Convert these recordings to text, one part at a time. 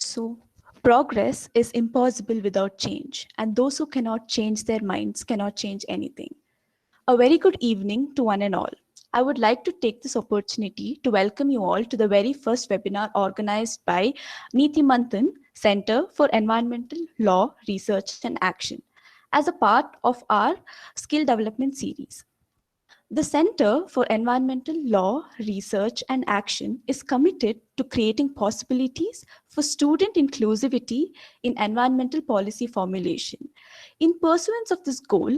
So, progress is impossible without change, and those who cannot change their minds cannot change anything. A very good evening to one and all. I would like to take this opportunity to welcome you all to the very first webinar organized by Niti Manthan Center for Environmental Law, Research and Action as a part of our skill development series. The Center for Environmental Law, Research and Action is committed to creating possibilities for student inclusivity in environmental policy formulation. In pursuance of this goal,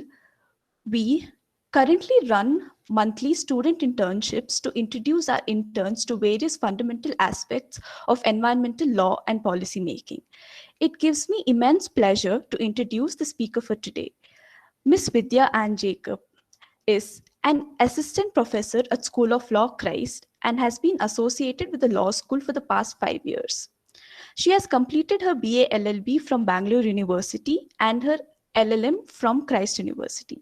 we currently run monthly student internships to introduce our interns to various fundamental aspects of environmental law and policy making. It gives me immense pleasure to introduce the speaker for today. Ms. Vidya Ann Jacob is an assistant professor at School of Law, Christ, and has been associated with the law school for the past 5 years. She has completed her BA LLB from Bangalore University and her LLM from Christ University.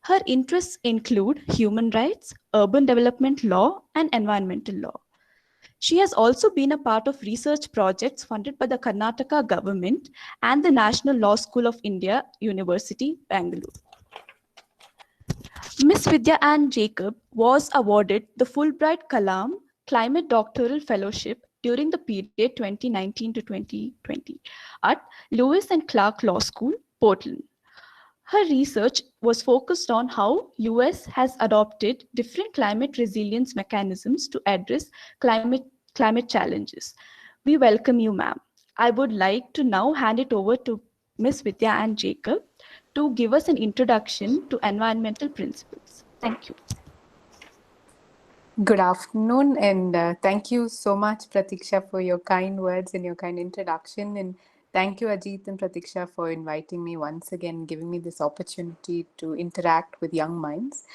Her interests include human rights, urban development law, and environmental law. She has also been a part of research projects funded by the Karnataka government and the National Law School of India, University, Bengaluru. Ms. Vidya Ann Jacob was awarded the Fulbright Kalam Climate Doctoral Fellowship during the period 2019 to 2020 at Lewis and Clark Law School, Portland. Her research was focused on how US has adopted different climate resilience mechanisms to address climate challenges. We welcome you, ma'am. I would like to now hand it over to Ms. Vidya Ann Jacob to give us an introduction to environmental principles. Thank you. Good afternoon, and thank you so much, Pratiksha, for your kind words and your kind introduction. And thank you, Ajit and Pratiksha, for inviting me once again, giving me this opportunity to interact with young minds.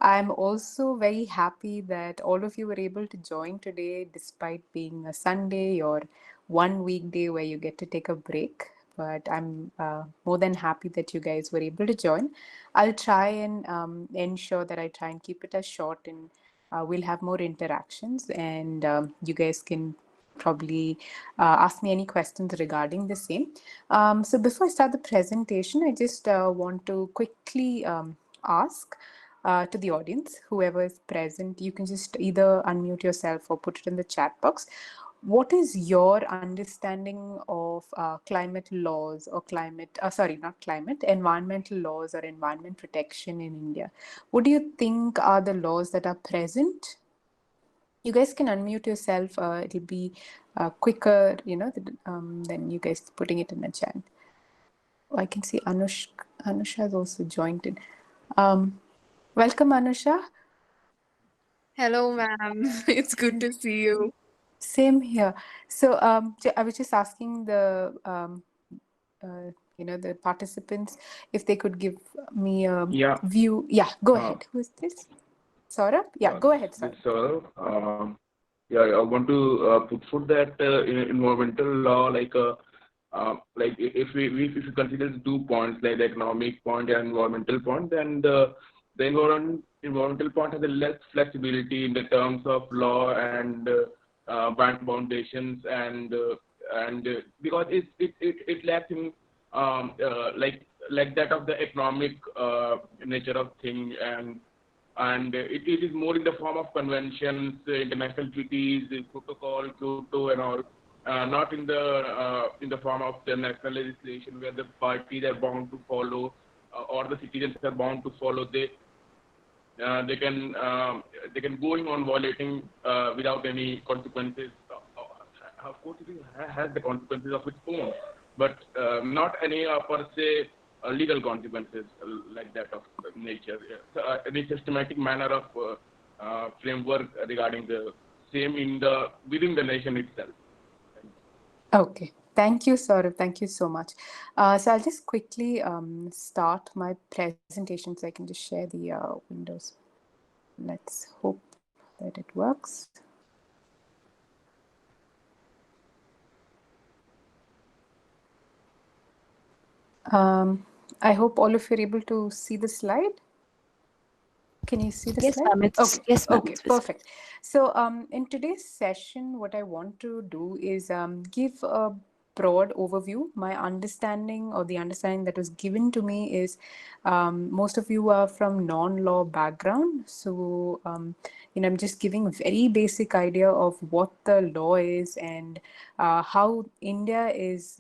I'm also very happy that all of you were able to join today, despite being a Sunday or one weekday where you get to take a break. But I'm more than happy that you guys were able to join. I'll try and ensure that I try and keep it as short, and we'll have more interactions, and you guys can probably ask me any questions regarding the same. So before I start the presentation, I just want to quickly ask to the audience, whoever is present, you can just either unmute yourself or put it in the chat box. What is your understanding of climate laws or environmental laws or environment protection in India? What do you think are the laws that are present? You guys can unmute yourself. It'll be quicker, than you guys putting it in the chat. Oh, I can see Anusha has also joined in. Welcome, Anusha. Hello, ma'am. It's good to see you. Same here. So I was just asking the the participants if they could give me a view. Yeah, go ahead. Who is this? Saurabh? Yeah, go ahead, Saurabh. I want to put forth that environmental law, like if we consider the 2 points, like the economic point and environmental point, then the environmental point has a less flexibility in the terms of law and foundations, and because it lacks in like that of the economic nature of thing, and it is more in the form of conventions, international treaties, protocol, Kyoto, and all, not in the form of the national legislation where the parties are bound to follow, or the citizens are bound to follow. They can going on violating without any consequences. Of course, it has the consequences of its own, but not any per se legal consequences like that of nature. Any systematic manner of framework regarding the same within the nation itself. Okay. Thank you, Saurabh. Thank you so much. So I'll just quickly start my presentation so I can just share the windows. Let's hope that it works. I hope all of you are able to see the slide. Can you see the slide? Okay. Yes, ma'am. Okay, perfect. So in today's session, what I want to do is give a broad overview. My understanding, or the understanding that was given to me, is most of you are from non-law background. So, I'm just giving a very basic idea of what the law is and how India is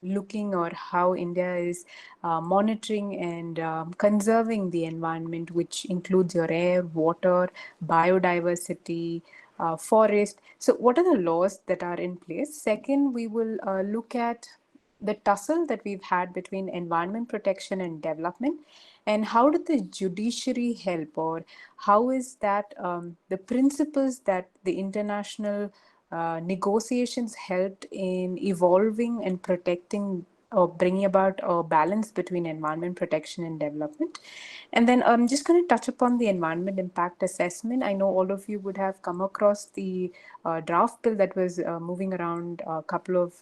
looking, or how India is monitoring and conserving the environment, which includes your air, water, biodiversity, forest. So, what are the laws that are in place? Second, we will look at the tussle that we've had between environment protection and development, and how did the judiciary help, or how is that the principles that the international negotiations helped in evolving and protecting, or bringing about a balance between environment protection and development. And then I'm just going to touch upon the environment impact assessment. I know all of you would have come across the draft bill that was moving around a couple of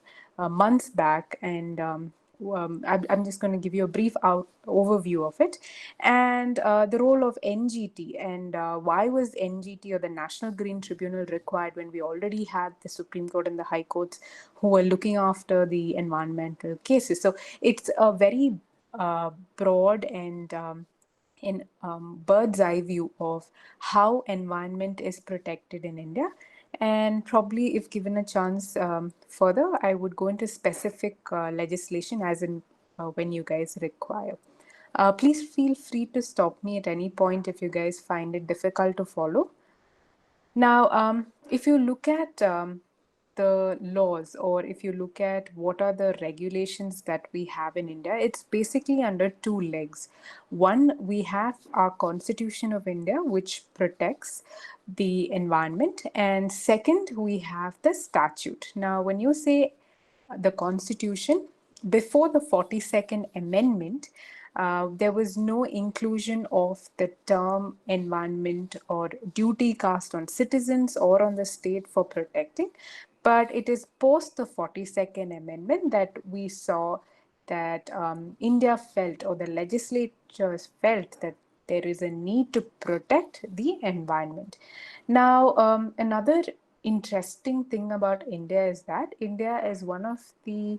months back, and I'm just going to give you a brief overview of it, and the role of NGT, and why was NGT, or the National Green Tribunal, required when we already had the Supreme Court and the High Courts who were looking after the environmental cases. So it's a very broad and in bird's eye view of how environment is protected in India. And probably, if given a chance further, I would go into specific legislation, as in when you guys require. Please feel free to stop me at any point if you guys find it difficult to follow. Now, if you look at the laws, or if you look at what are the regulations that we have in India, it's basically under two legs. One, we have our Constitution of India, which protects the environment. And second, we have the statute. Now, when you say the Constitution, before the 42nd Amendment, there was no inclusion of the term environment or duty cast on citizens or on the state for protecting. But it is post the 42nd Amendment that we saw that India felt, or the legislatures felt, that there is a need to protect the environment. Now, another interesting thing about India is that India is one of the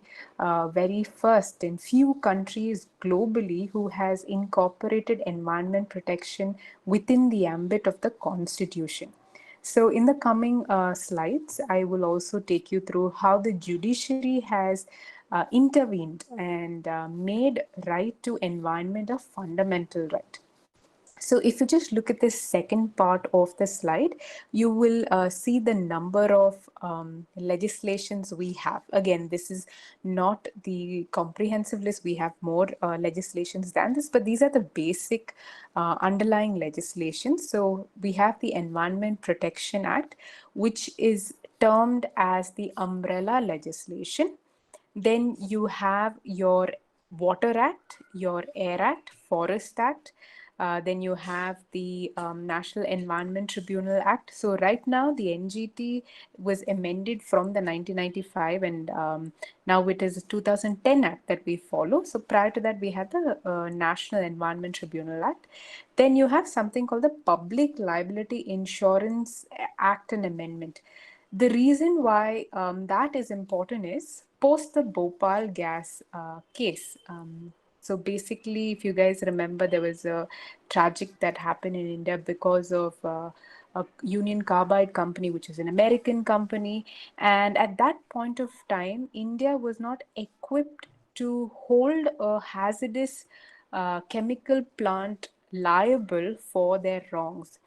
very first and few countries globally who has incorporated environment protection within the ambit of the Constitution. So, in the coming slides, I will also take you through how the judiciary has intervened and made right to environment a fundamental right. So if you just look at the second part of the slide, you will see the number of legislations we have. Again, this is not the comprehensive list. We have more legislations than this, but these are the basic underlying legislations. So we have the Environment Protection Act, which is termed as the umbrella legislation. Then you have your Water Act, your Air Act, Forest Act. Then you have the National Environment Tribunal Act. So right now the NGT was amended from the 1995, and now it is a 2010 Act that we follow. So prior to that we had the National Environment Tribunal Act. Then you have something called the Public Liability Insurance Act and Amendment. The reason why that is important is post the Bhopal gas case. So basically, if you guys remember, there was a tragic that happened in India because of a Union Carbide company, which is an American company. And at that point of time, India was not equipped to hold a hazardous chemical plant liable for their wrongs.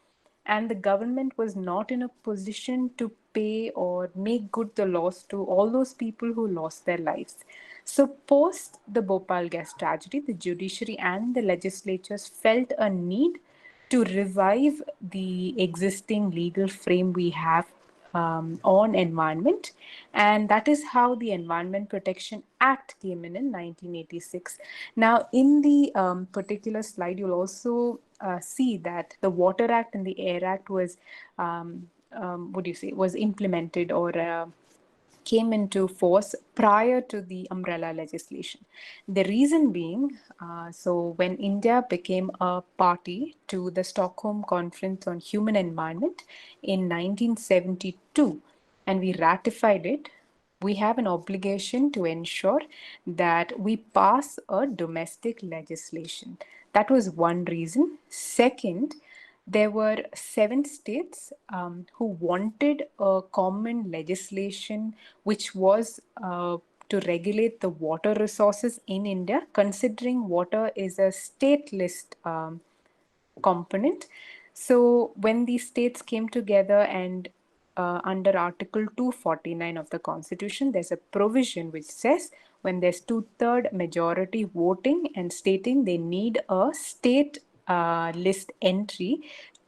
And the government was not in a position to pay or make good the loss to all those people who lost their lives. So, post the Bhopal gas tragedy, the judiciary and the legislatures felt a need to revive the existing legal frame we have on environment, and that is how the Environment Protection Act came in 1986. Now, in the particular slide, you'll also see that the Water Act and the Air Act was, was implemented, or came into force prior to the umbrella legislation. The reason being, so when India became a party to the Stockholm Conference on Human Environment in 1972, and we ratified it, we have an obligation to ensure that we pass a domestic legislation. That was one reason. Second, there were 7 states who wanted a common legislation which was to regulate the water resources in India, considering water is a state list component. So when these states came together and under Article 249 of the Constitution, there's a provision which says when there's two-third majority voting and stating they need a state list entry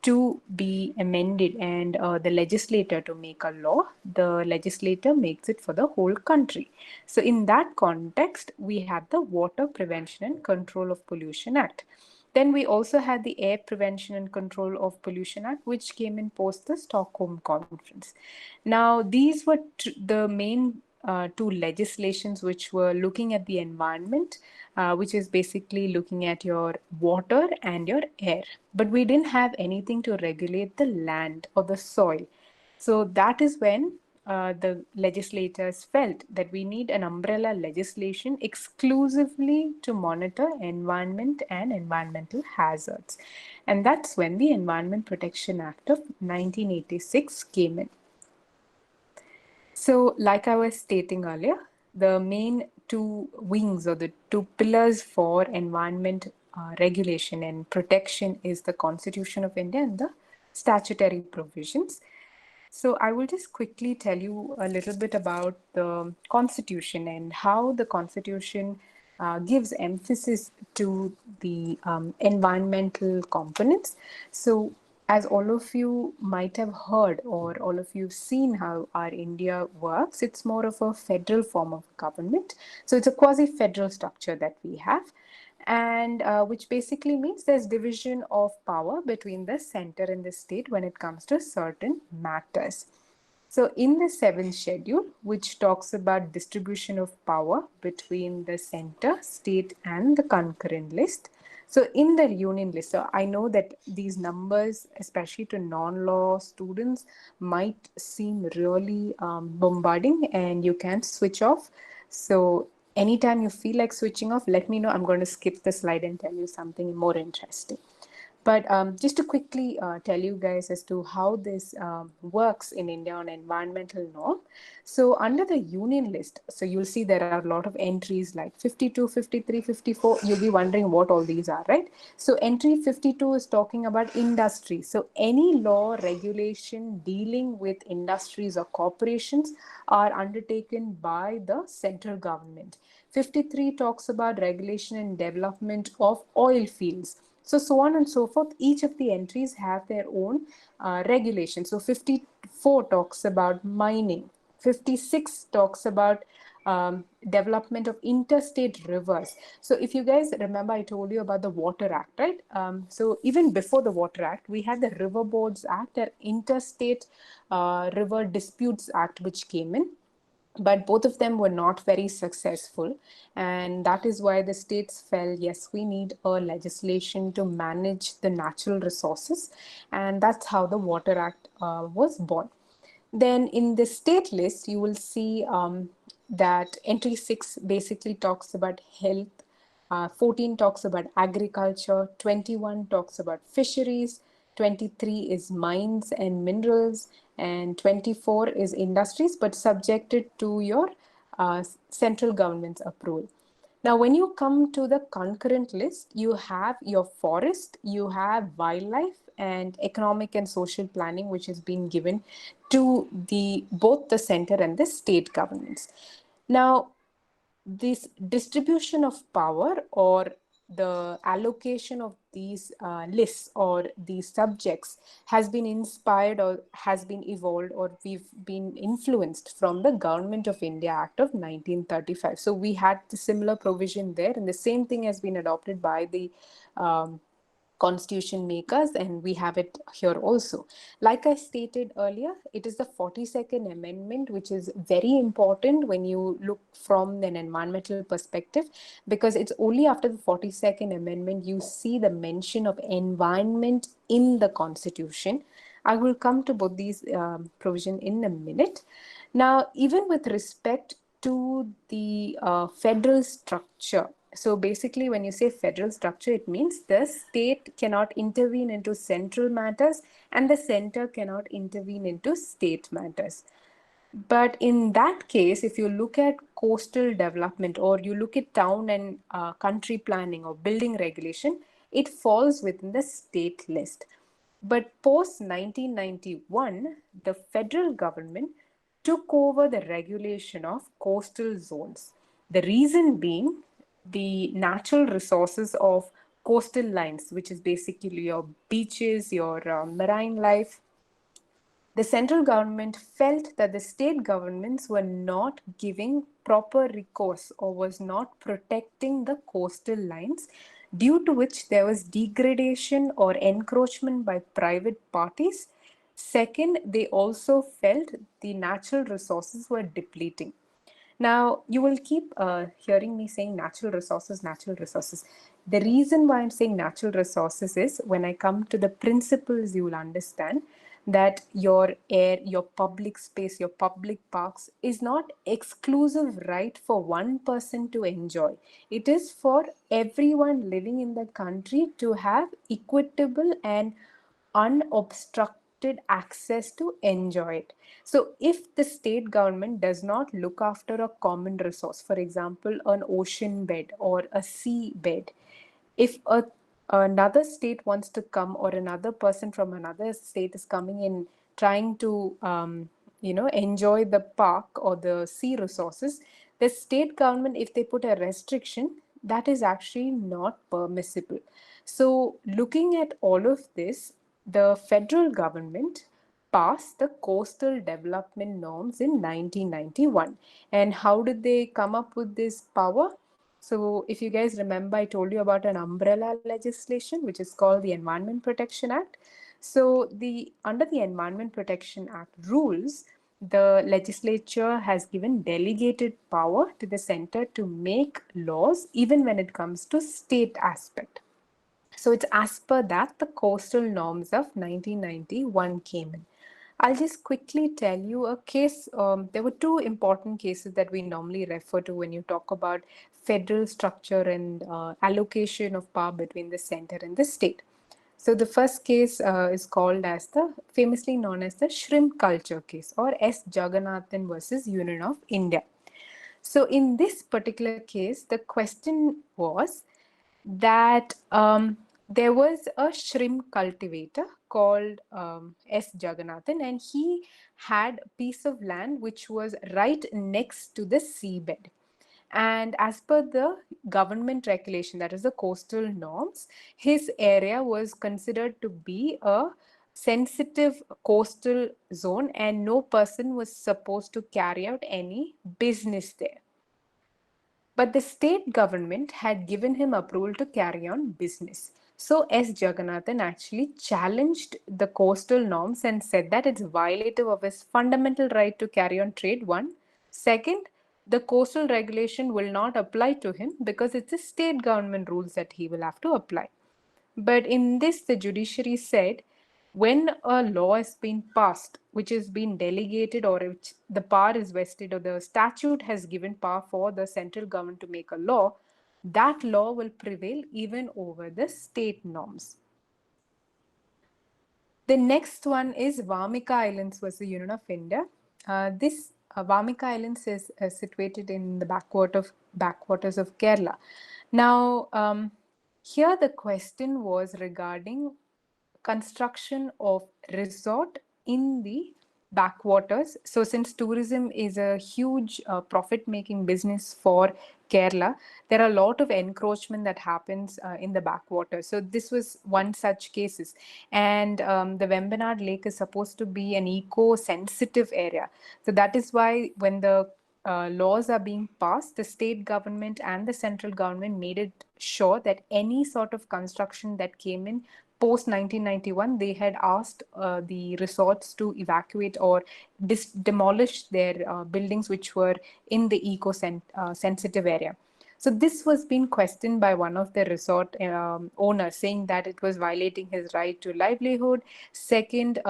to be amended and the legislator to make a law, the legislator makes it for the whole country. So in that context, we had the Water Prevention and Control of Pollution Act. Then we also had the Air Prevention and Control of Pollution Act, which came in post the Stockholm Conference. Now, these were the main two legislations which were looking at the environment, which is basically looking at your water and your air. But we didn't have anything to regulate the land or the soil. So that is when the legislators felt that we need an umbrella legislation exclusively to monitor environment and environmental hazards. And that's when the Environment Protection Act of 1986 came in. So, like I was stating earlier, the main two wings or the two pillars for environment regulation and protection is the Constitution of India and the statutory provisions. So I will just quickly tell you a little bit about the Constitution and how the Constitution gives emphasis to the environmental components. So as all of you might have heard or all of you have seen how our India works, it's more of a federal form of government. So it's a quasi-federal structure that we have, and which basically means there's division of power between the center and the state when it comes to certain matters. So in the seventh schedule, which talks about distribution of power between the center, state, and the concurrent list. So in the union list, so I know that these numbers, especially to non-law students, might seem really bombarding and you can switch off. So anytime you feel like switching off, let me know. I'm going to skip the slide and tell you something more interesting. But just to quickly tell you guys as to how this works in India on environmental norm. So under the union list, so you'll see there are a lot of entries like 52, 53, 54. You'll be wondering what all these are, right? So entry 52 is talking about industry. So any law, regulation dealing with industries or corporations are undertaken by the central government. 53 talks about regulation and development of oil fields. So on and so forth. Each of the entries have their own regulation. So 54 talks about mining. 56 talks about development of interstate rivers. So if you guys remember, I told you about the Water Act, right? So even before the Water Act, we had the River Boards Act, the Interstate River Disputes Act, which came in. But both of them were not very successful, and that is why the states felt, yes, we need a legislation to manage the natural resources, and that's how the Water Act was born. Then in the state list, you will see that entry 6 basically talks about health, 14 talks about agriculture, 21 talks about fisheries, 23 is mines and minerals, and 24 is industries, but subjected to your central government's approval. Now, when you come to the concurrent list, you have your forest, you have wildlife, and economic and social planning, which has been given to both the center and the state governments. Now, this distribution of power or the allocation of these lists or these subjects has been inspired or has been evolved or we've been influenced from the Government of India Act of 1935. So we had the similar provision there, and the same thing has been adopted by the constitution makers, and we have it here also. Like I stated earlier, it is the 42nd amendment, which is very important when you look from an environmental perspective, because it's only after the 42nd amendment you see the mention of environment in the constitution. I will come to both these provision in a minute. Now, even with respect to the federal structure, so basically when you say federal structure, it means the state cannot intervene into central matters and the center cannot intervene into state matters. But in that case, if you look at coastal development or you look at town and country planning or building regulation, it falls within the state list. But post 1991, the federal government took over the regulation of coastal zones. The reason being the natural resources of coastal lines, which is basically your beaches, your marine life. The central government felt that the state governments were not giving proper recourse or was not protecting the coastal lines, due to which there was degradation or encroachment by private parties. Second, they also felt the natural resources were depleting. Now, you will keep hearing me saying natural resources, natural resources. The reason why I'm saying natural resources is when I come to the principles, you will understand that your air, your public space, your public parks is not exclusive right for one person to enjoy. It is for everyone living in the country to have equitable and unobstructed access to enjoy it. So if the state government does not look after a common resource, for example, an ocean bed or a sea bed, if another state wants to come or another person from another state is coming in trying to enjoy the park or the sea resources, the state government, if they put a restriction, that is actually not permissible. So looking at all of this, the federal government passed the coastal development norms in 1991. And how did they come up with this power? So if you guys remember, I told you about an umbrella legislation, which is called the Environment Protection Act. So under the Environment Protection Act rules, the legislature has given delegated power to the center to make laws, even when it comes to state aspect. So it's as per that the coastal norms of 1991 came in. I'll just quickly tell you a case. There were two important cases that we normally refer to when you talk about federal structure and allocation of power between the center and the state. So the first case is called as famously known as the shrimp culture case, or S. Jagannathan versus Union of India. So in this particular case, the question was that there was a shrimp cultivator called S. Jagannathan, and he had a piece of land which was right next to the seabed. And as per the government regulation, that is the coastal norms, his area was considered to be a sensitive coastal zone, and no person was supposed to carry out any business there. But the state government had given him approval to carry on business. So S. Jagannathan actually challenged the coastal norms and said that it's violative of his fundamental right to carry on trade, one. Second, the coastal regulation will not apply to him because it's the state government rules that he will have to apply. But in this, the judiciary said, when a law has been passed, which has been delegated, or which the power is vested, or the statute has given power for the central government to make a law, that law will prevail even over the state norms. The next one is Vamika Islands versus the Union of India. This Vamika Islands is situated in the backwaters of Kerala. Now, here the question was regarding construction of resort in the backwaters. So since tourism is a huge profit-making business for Kerala, there are a lot of encroachment that happens in the backwaters. So this was one such cases. And the Vembanad Lake is supposed to be an eco-sensitive area. So that is why when the laws are being passed, the state government and the central government made it sure that any sort of construction that came in post 1991, they had asked the resorts to evacuate or demolish their buildings which were in the eco-sensitive area. So this was being questioned by one of the resort owners, saying that it was violating his right to livelihood. Second,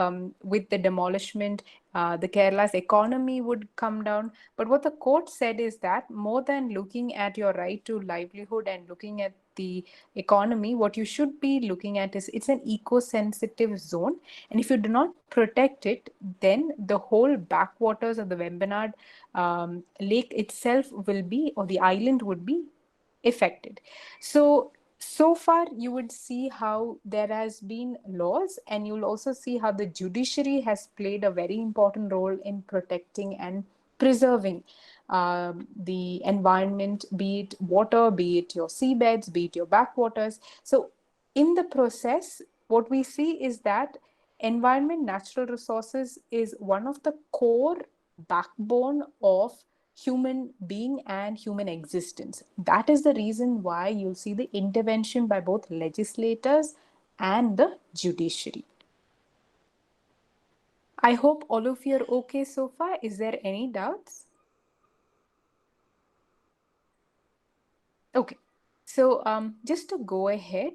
with the demolishment, the Kerala's economy would come down. But what the court said is that more than looking at your right to livelihood and looking at the economy, what you should be looking at is it's an eco-sensitive zone, and if you do not protect it, then the whole backwaters of the Vembanad lake itself will be, or the island would be affected. So far you would see how there has been laws, and you'll also see how the judiciary has played a very important role in protecting and preserving the environment, be it water, be it your seabeds, be it your backwaters. So in the process, what we see is that environment, natural resources is one of the core backbone of human being and human existence. That is the reason why you'll see the intervention by both legislators and the judiciary. I hope all of you are okay so far. Is there any doubts? Okay. So just to go ahead,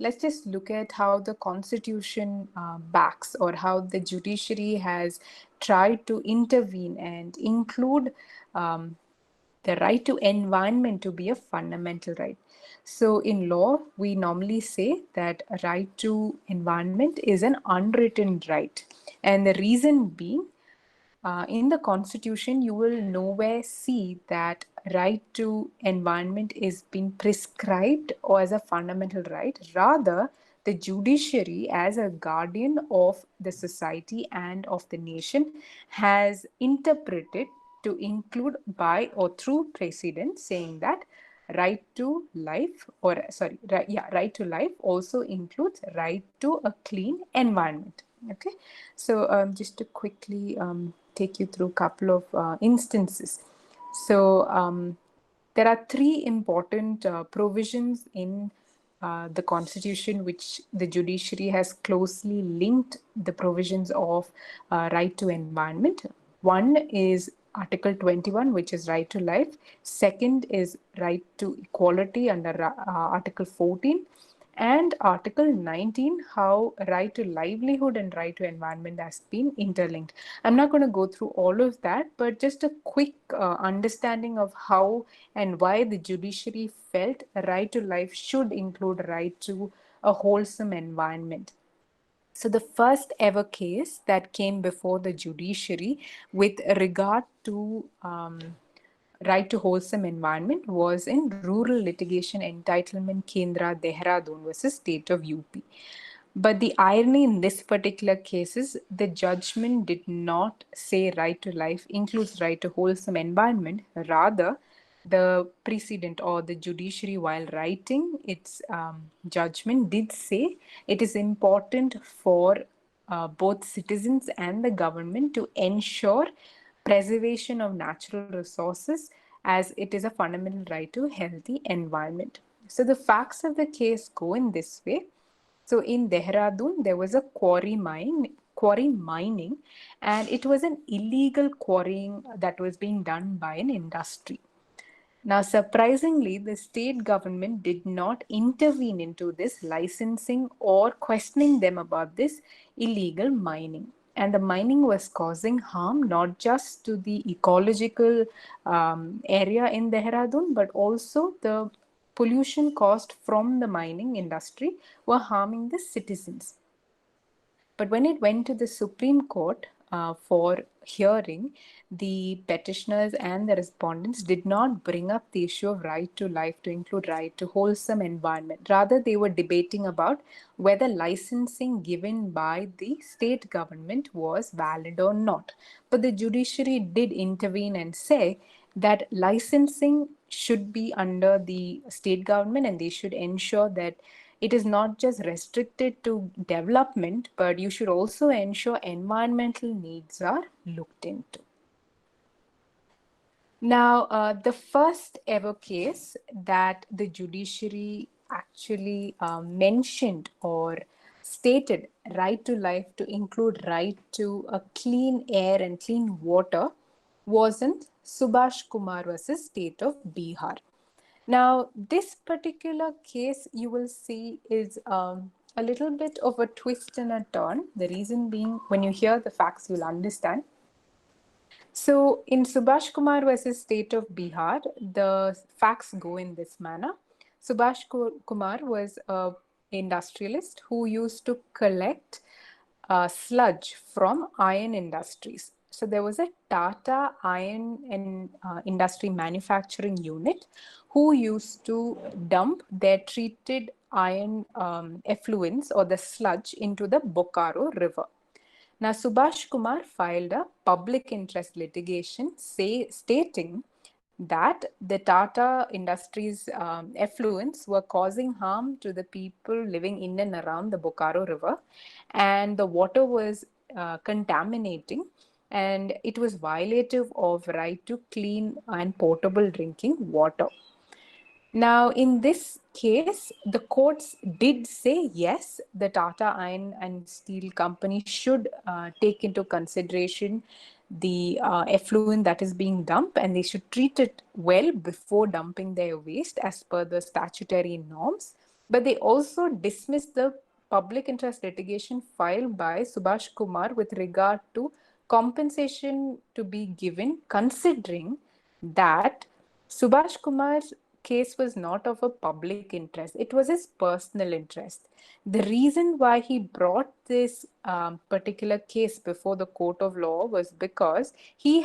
let's just look at how the Constitution backs, or how the judiciary has tried to intervene and include the right to environment to be a fundamental right. So in law, we normally say that a right to environment is an unwritten right. And the reason being, in the Constitution, you will nowhere see that right to environment is being prescribed or as a fundamental right. Rather, the judiciary, as a guardian of the society and of the nation, has interpreted to include by or through precedent, saying that right to life, or sorry, right to life also includes right to a clean environment. Okay, so just to quickly take you through a couple of instances. So there are three important provisions in the Constitution, which the judiciary has closely linked the provisions of right to environment. One is Article 21, which is right to life. Second is right to equality under Article 14. And Article 19, how right to livelihood and right to environment has been interlinked. I'm not going to go through all of that, but just a quick understanding of how and why the judiciary felt a right to life should include right to a wholesome environment. So the first ever case that came before the judiciary with regard to right to wholesome environment was in Rural Litigation Entitlement Kendra Dehradun versus State of UP. But the irony in this particular case is the judgment did not say right to life includes right to wholesome environment. Rather, the precedent or the judiciary, while writing its judgment, did say it is important for both citizens and the government to ensure preservation of natural resources, as it is a fundamental right to healthy environment. So the facts of the case go in this way. So in Dehradun, there was a quarry mining, and it was an illegal quarrying that was being done by an industry. Now, surprisingly, the state government did not intervene into this licensing or questioning them about this illegal mining. And the mining was causing harm not just to the ecological area in Dehradun, but also the pollution caused from the mining industry were harming the citizens. But when it went to the Supreme Court for hearing, the petitioners and the respondents did not bring up the issue of right to life to include right to wholesome environment. Rather, they were debating about whether licensing given by the state government was valid or not. But the judiciary did intervene and say that licensing should be under the state government, and they should ensure that it is not just restricted to development, but you should also ensure environmental needs are looked into. Now, the first ever case that the judiciary actually mentioned or stated right to life to include right to a clean air and clean water was in Subhash Kumar versus State of Bihar. Now, this particular case you will see is a little bit of a twist and a turn. The reason being, when you hear the facts, you'll understand. So, in Subhash Kumar versus State of Bihar, the facts go in this manner. Kumar was a industrialist who used to collect sludge from iron industries. So there was a Tata iron and industry manufacturing unit who used to dump their treated iron effluents or the sludge into the Bokaro River. Now, Subhash Kumar filed a public interest litigation stating that the Tata Industries effluents were causing harm to the people living in and around the Bokaro River, and the water was contaminating, and it was violative of right to clean and potable drinking water. Now, in this case, the courts did say yes, the Tata Iron and Steel Company should take into consideration the effluent that is being dumped, and they should treat it well before dumping their waste as per the statutory norms. But they also dismissed the public interest litigation filed by Subhash Kumar with regard to compensation to be given, considering that Subhash Kumar's case was not of a public interest, it was his personal interest. The reason why he brought this particular case before the court of law was because he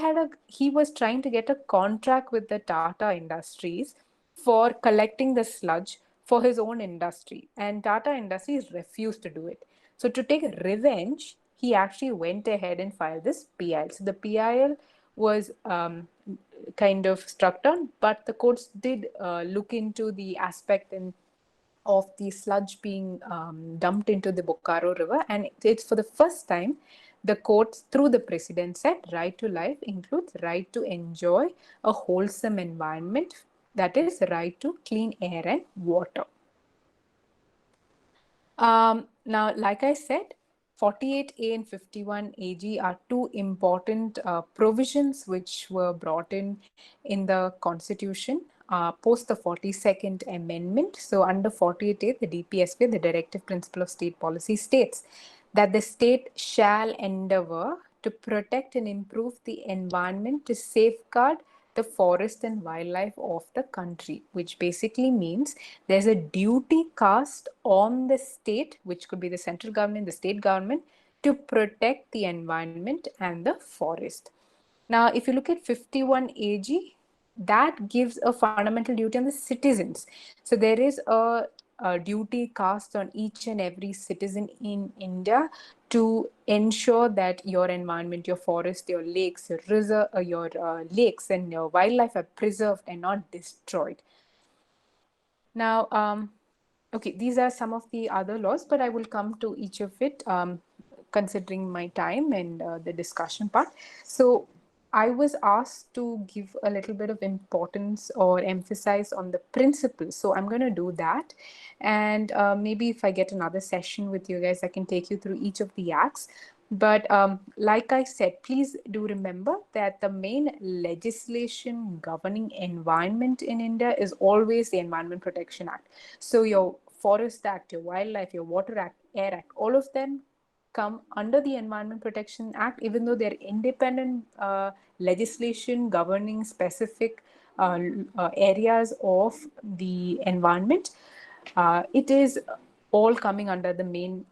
was trying to get a contract with the Tata Industries for collecting the sludge for his own industry, and Tata Industries refused to do it. So to take revenge, he actually went ahead and filed this PIL. So the PIL was kind of struck down, but the courts did look into the aspect of the sludge being dumped into the Bokaro River, and it's for the first time the courts, through the precedent, said right to life includes right to enjoy a wholesome environment, that is, right to clean air and water. Now, like I said, 48A and 51 AG are two important provisions which were brought in the Constitution post the 42nd Amendment. So, under 48A, the DPSP, the Directive Principle of State Policy, states that the state shall endeavor to protect and improve the environment to safeguard the forest and wildlife of the country, which basically means there's a duty cast on the state, which could be the central government, the state government, to protect the environment and the forest. Now, if you look at 51 AG, that gives a fundamental duty on the citizens. So there is a duty cast on each and every citizen in India to ensure that your environment, your forest, your lakes, your lakes and your wildlife are preserved and not destroyed. Now, okay, these are some of the other laws, but I will come to each of it considering my time and the discussion part. So I was asked to give a little bit of importance or emphasize on the principles. So I'm going to do that. And maybe if I get another session with you guys, I can take you through each of the acts. But like I said, please do remember that the main legislation governing environment in India is always the Environment Protection Act. So your Forest Act, your Wildlife, your Water Act, Air Act, all of them come under the Environment Protection Act, even though they're independent legislation governing specific areas of the environment. It is all coming under the main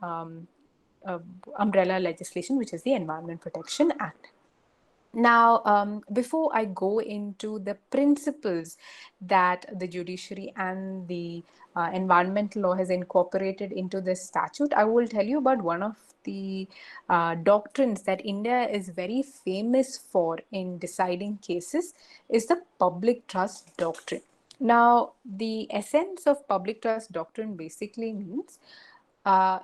umbrella legislation, which is the Environment Protection Act. Now, before I go into the principles that the judiciary and the environmental law has incorporated into this statute, I will tell you about one of the doctrines that India is very famous for in deciding cases is the public trust doctrine. Now, the essence of public trust doctrine basically means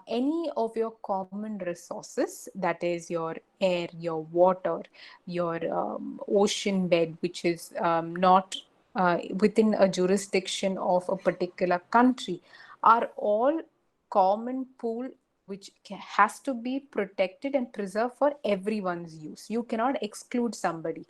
any of your common resources, that is your air, your water, your ocean bed, which is not within a jurisdiction of a particular country, are all common pool which has to be protected and preserved for everyone's use. You cannot exclude somebody.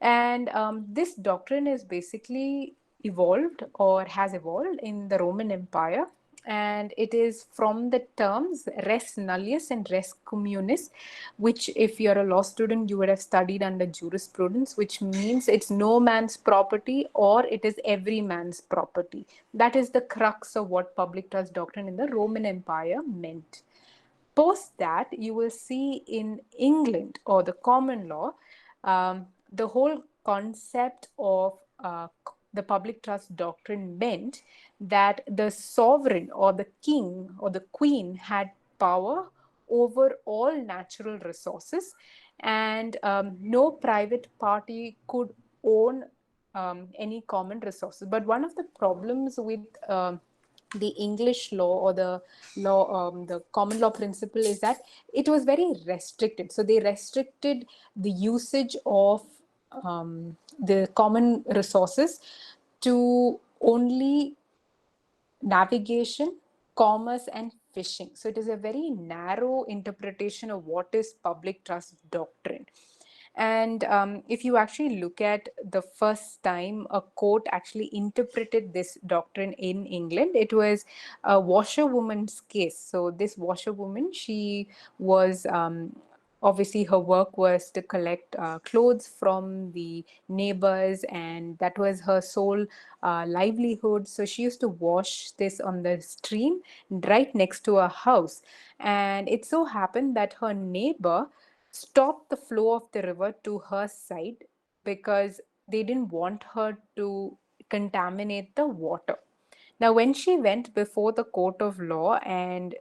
And this doctrine is basically evolved or has evolved in the Roman Empire, and it is from the terms res nullius and res communis, which if you're a law student you would have studied under jurisprudence, which means it's no man's property or it is every man's property. That is the crux of what public trust doctrine in the Roman Empire meant. Post that, you will see in England or the common law, the whole concept of the public trust doctrine meant that the sovereign or the king or the queen had power over all natural resources, and no private party could own any common resources. But one of the problems with the English law or the law, the common law principle, is that it was very restricted. So they restricted the usage of the common resources to only navigation, commerce, and fishing. So it is a very narrow interpretation of what is public trust doctrine. And if you actually look at the first time a court actually interpreted this doctrine in England, it was a washerwoman's case. So this washerwoman, she was obviously her work was to collect clothes from the neighbors, and that was her sole livelihood. So she used to wash this on the stream right next to her house. And it so happened that her neighbor stopped the flow of the river to her side because they didn't want her to contaminate the water. Now, when she went before the court of law and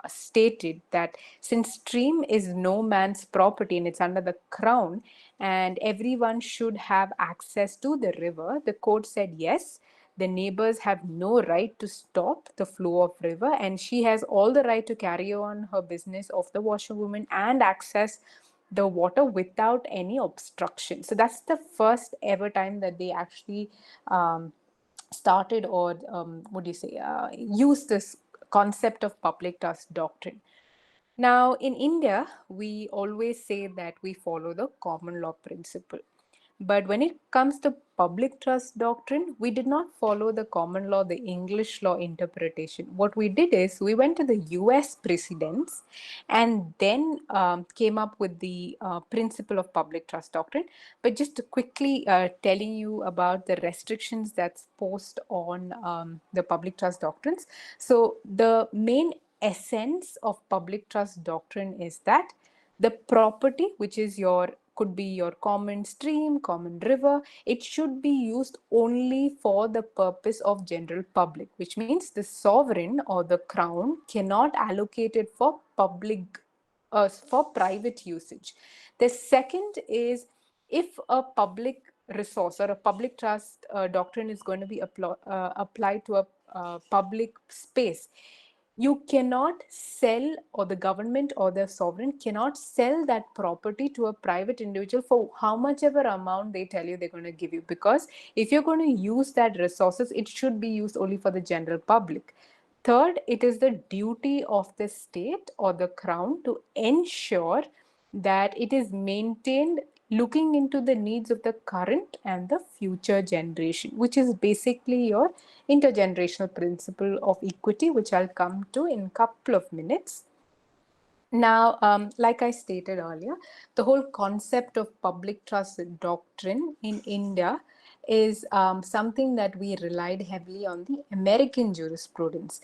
stated that since stream is no man's property and it's under the crown and everyone should have access to the river, the court said yes, the neighbors have no right to stop the flow of river, and she has all the right to carry on her business of the washerwoman and access the water without any obstruction. So that's the first ever time that they actually started, or what do you say, use this concept of public trust doctrine. Now, in India, we always say that we follow the common law principle. But when it comes to public trust doctrine, we did not follow the common law, the English law interpretation. What we did is we went to the US precedents and then came up with the principle of public trust doctrine. But just to quickly telling you about the restrictions that's posed on the public trust doctrines. So the main essence of public trust doctrine is that the property, which is your could be your common stream, common river, it should be used only for the purpose of general public, which means the sovereign or the crown cannot allocate it for public, for private usage. The second is, if a public resource or a public trust doctrine is going to be applied to a public space, you cannot sell, or the government or the sovereign cannot sell that property to a private individual for how much ever amount they tell you they're going to give you, because if you're going to use that resources, it should be used only for the general public. Third, it is the duty of the state or the crown to ensure that it is maintained looking into the needs of the current and the future generation, which is basically your intergenerational principle of equity, which I'll come to in a couple of minutes. Now, like I stated earlier, the whole concept of public trust doctrine in India is something that we relied heavily on the American jurisprudence.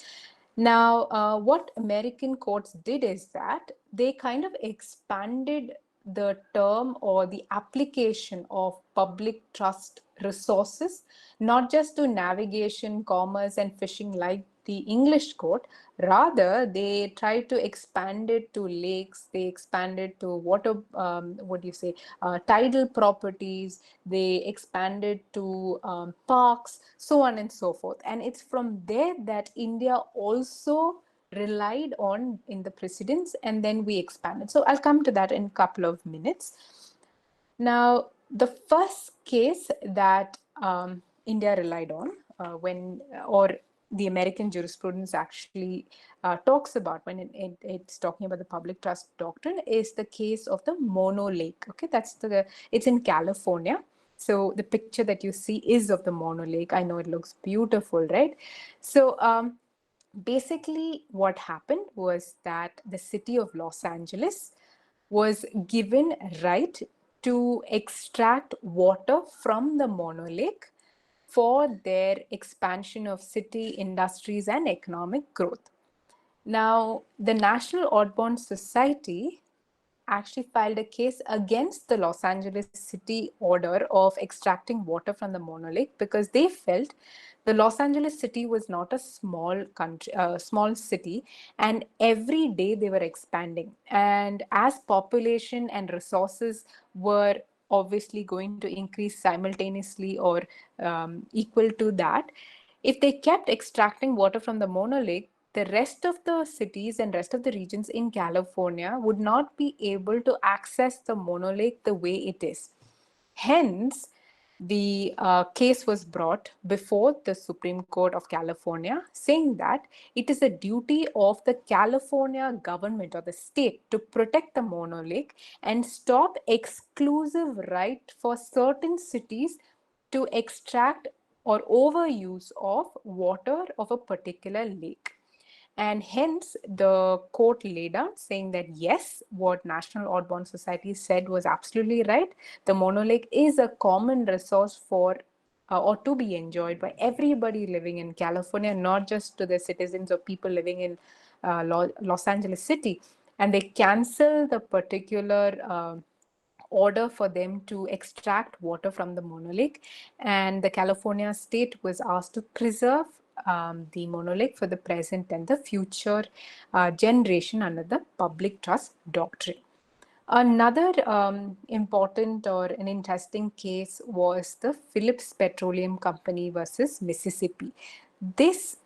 Now, what American courts did is that they kind of expanded the term or the application of public trust resources, not just to navigation, commerce, and fishing like the English court. Rather, they tried to expand it to lakes, they expanded to water, tidal properties, they expanded to parks, so on and so forth. And it's from there that India also relied on in the precedents, and then we expanded. So I'll come to that in a couple of minutes. Now, the first case that India relied on or the American jurisprudence actually talks about when it's talking about the public trust doctrine is the case of the Mono Lake. Okay, it's in California. So the picture that you see is of the Mono Lake. I know it looks beautiful, right? So basically what happened was that the city of Los Angeles was given right to extract water from the Mono Lake for their expansion of city industries and economic growth. Now, the National Audubon Society actually filed a case against the Los Angeles city order of extracting water from the Mono Lake because they felt the Los Angeles city was not a small country, small city, and every day they were expanding. And as population and resources were obviously going to increase simultaneously or equal to that, if they kept extracting water from the Mono Lake, the rest of the cities and rest of the regions in California would not be able to access the Mono Lake the way it is. Hence, the case was brought before the Supreme Court of California, saying that it is a duty of the California government or the state to protect the Mono Lake and stop exclusive right for certain cities to extract or overuse of water of a particular lake. And hence the court laid out saying that yes, what National Audubon Society said was absolutely right. The Mono Lake is a common resource for or to be enjoyed by everybody living in California, not just to the citizens or people living in Los Angeles City. And they cancel the particular order for them to extract water from the Mono Lake, and the California state was asked to preserve the Mono Lake for the present and the future generation under the public trust doctrine. Another important or an interesting case was the Phillips Petroleum Company versus Mississippi.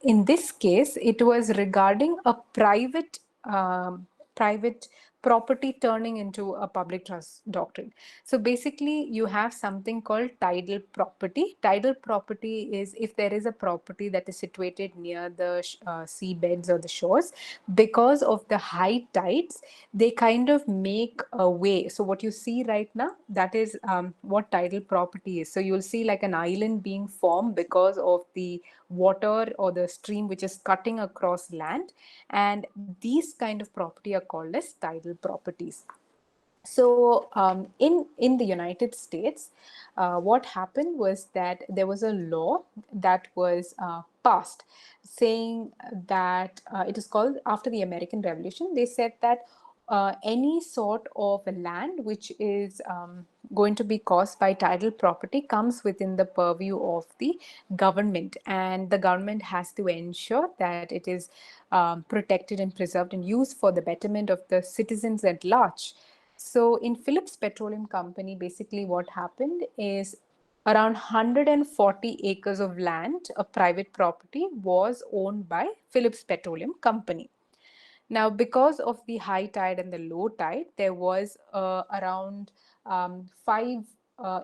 In this case, it was regarding a private property turning into a public trust doctrine. So basically, you have something called tidal property. Tidal property is if there is a property that is situated near the seabeds or the shores, because of the high tides, they kind of make a way. So what you see right now, that is what tidal property is. So you'll see like an island being formed because of the water or the stream which is cutting across land, and these kind of property are called as tidal properties. So in the United States, what happened was that there was a law that was passed saying that it is called after the American Revolution. They said that any sort of land which is going to be caused by tidal property comes within the purview of the government, and the government has to ensure that it is protected and preserved and used for the betterment of the citizens at large. So in Phillips Petroleum Company, basically what happened is around 140 acres of land, a private property, was owned by Phillips Petroleum Company. Now, because of the high tide and the low tide, there was around 5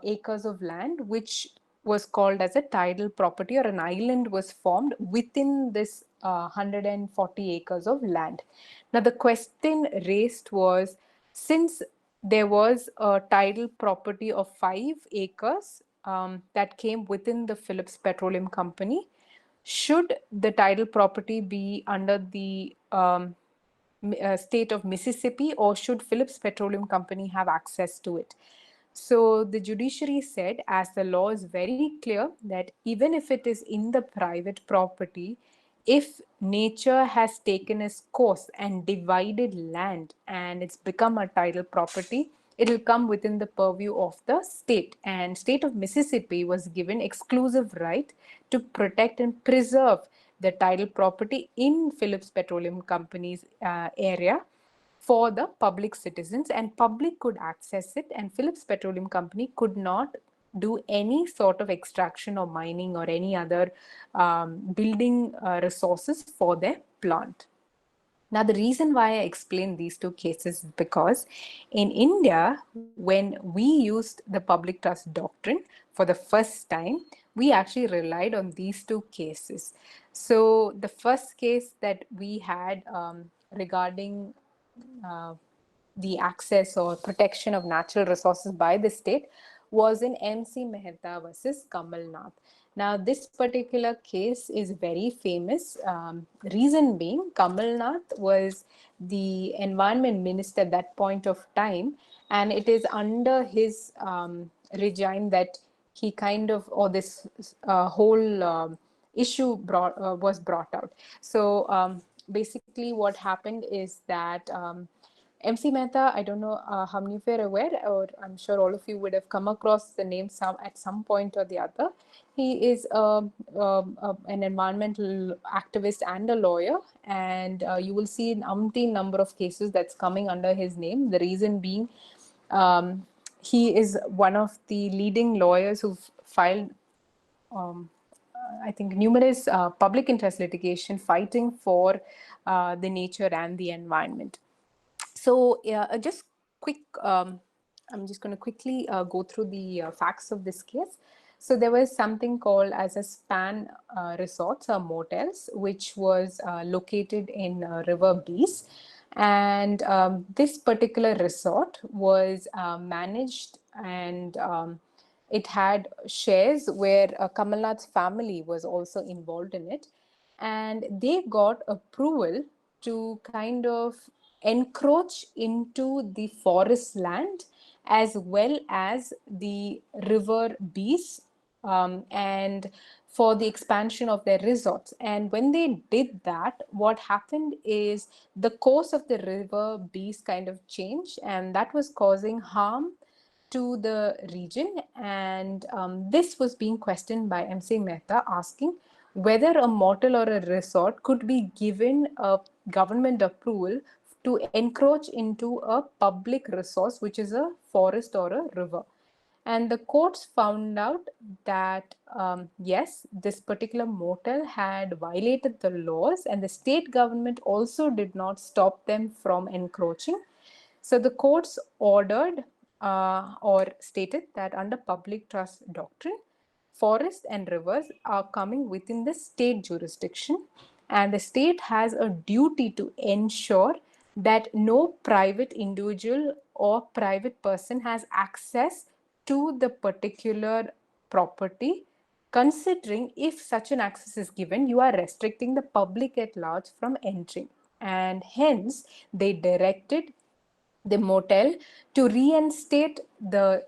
acres of land, which was called as a tidal property, or an island was formed within this 140 acres of land. Now, the question raised was, since there was a tidal property of 5 acres that came within the Phillips Petroleum Company, should the tidal property be under the state of Mississippi, or should Phillips Petroleum Company have access to it? So the judiciary said, as the law is very clear, that even if it is in the private property, if nature has taken its course and divided land and it's become a tidal property, it will come within the purview of the state. And state of Mississippi was given exclusive right to protect and preserve the tidal property in Phillips Petroleum Company's area for the public citizens, and public could access it, and Phillips Petroleum Company could not do any sort of extraction or mining or any other building resources for their plant. Now, the reason why I explain these two cases is because in India, when we used the public trust doctrine for the first time, we actually relied on these two cases. So the first case that we had regarding uh, the access or protection of natural resources by the state was in MC Mehta versus Kamal Nath. Now, this particular case is very famous. Reason being, Kamal Nath was the environment minister at that point of time, and it is under his regime that he kind of, or this whole issue was brought out. So basically what happened is that MC Mehta, I don't know how many of you are aware, or I'm sure all of you would have come across the name at some point or the other. He is an environmental activist and a lawyer, and you will see an umpteen number of cases that's coming under his name. The reason being, he is one of the leading lawyers who've filed I think numerous public interest litigation fighting for the nature and the environment. So just quick, I'm just going to quickly go through the facts of this case. So there was something called as a span resorts or motels, which was located in River Bees. And this particular resort was managed, and it had shares where Kamal Nath's family was also involved in it. And they got approval to kind of encroach into the forest land as well as the river bees, and for the expansion of their resorts. And when they did that, what happened is the course of the river bees kind of changed, and that was causing harm to the region. And this was being questioned by MC Mehta, asking whether a motel or a resort could be given a government approval to encroach into a public resource, which is a forest or a river. And the courts found out that yes, this particular motel had violated the laws, and the state government also did not stop them from encroaching. So the courts ordered or stated that under public trust doctrine, forests and rivers are coming within the state jurisdiction, and the state has a duty to ensure that no private individual or private person has access to the particular property. Considering if such an access is given, you are restricting the public at large from entering, and hence they directed the motel to reinstate the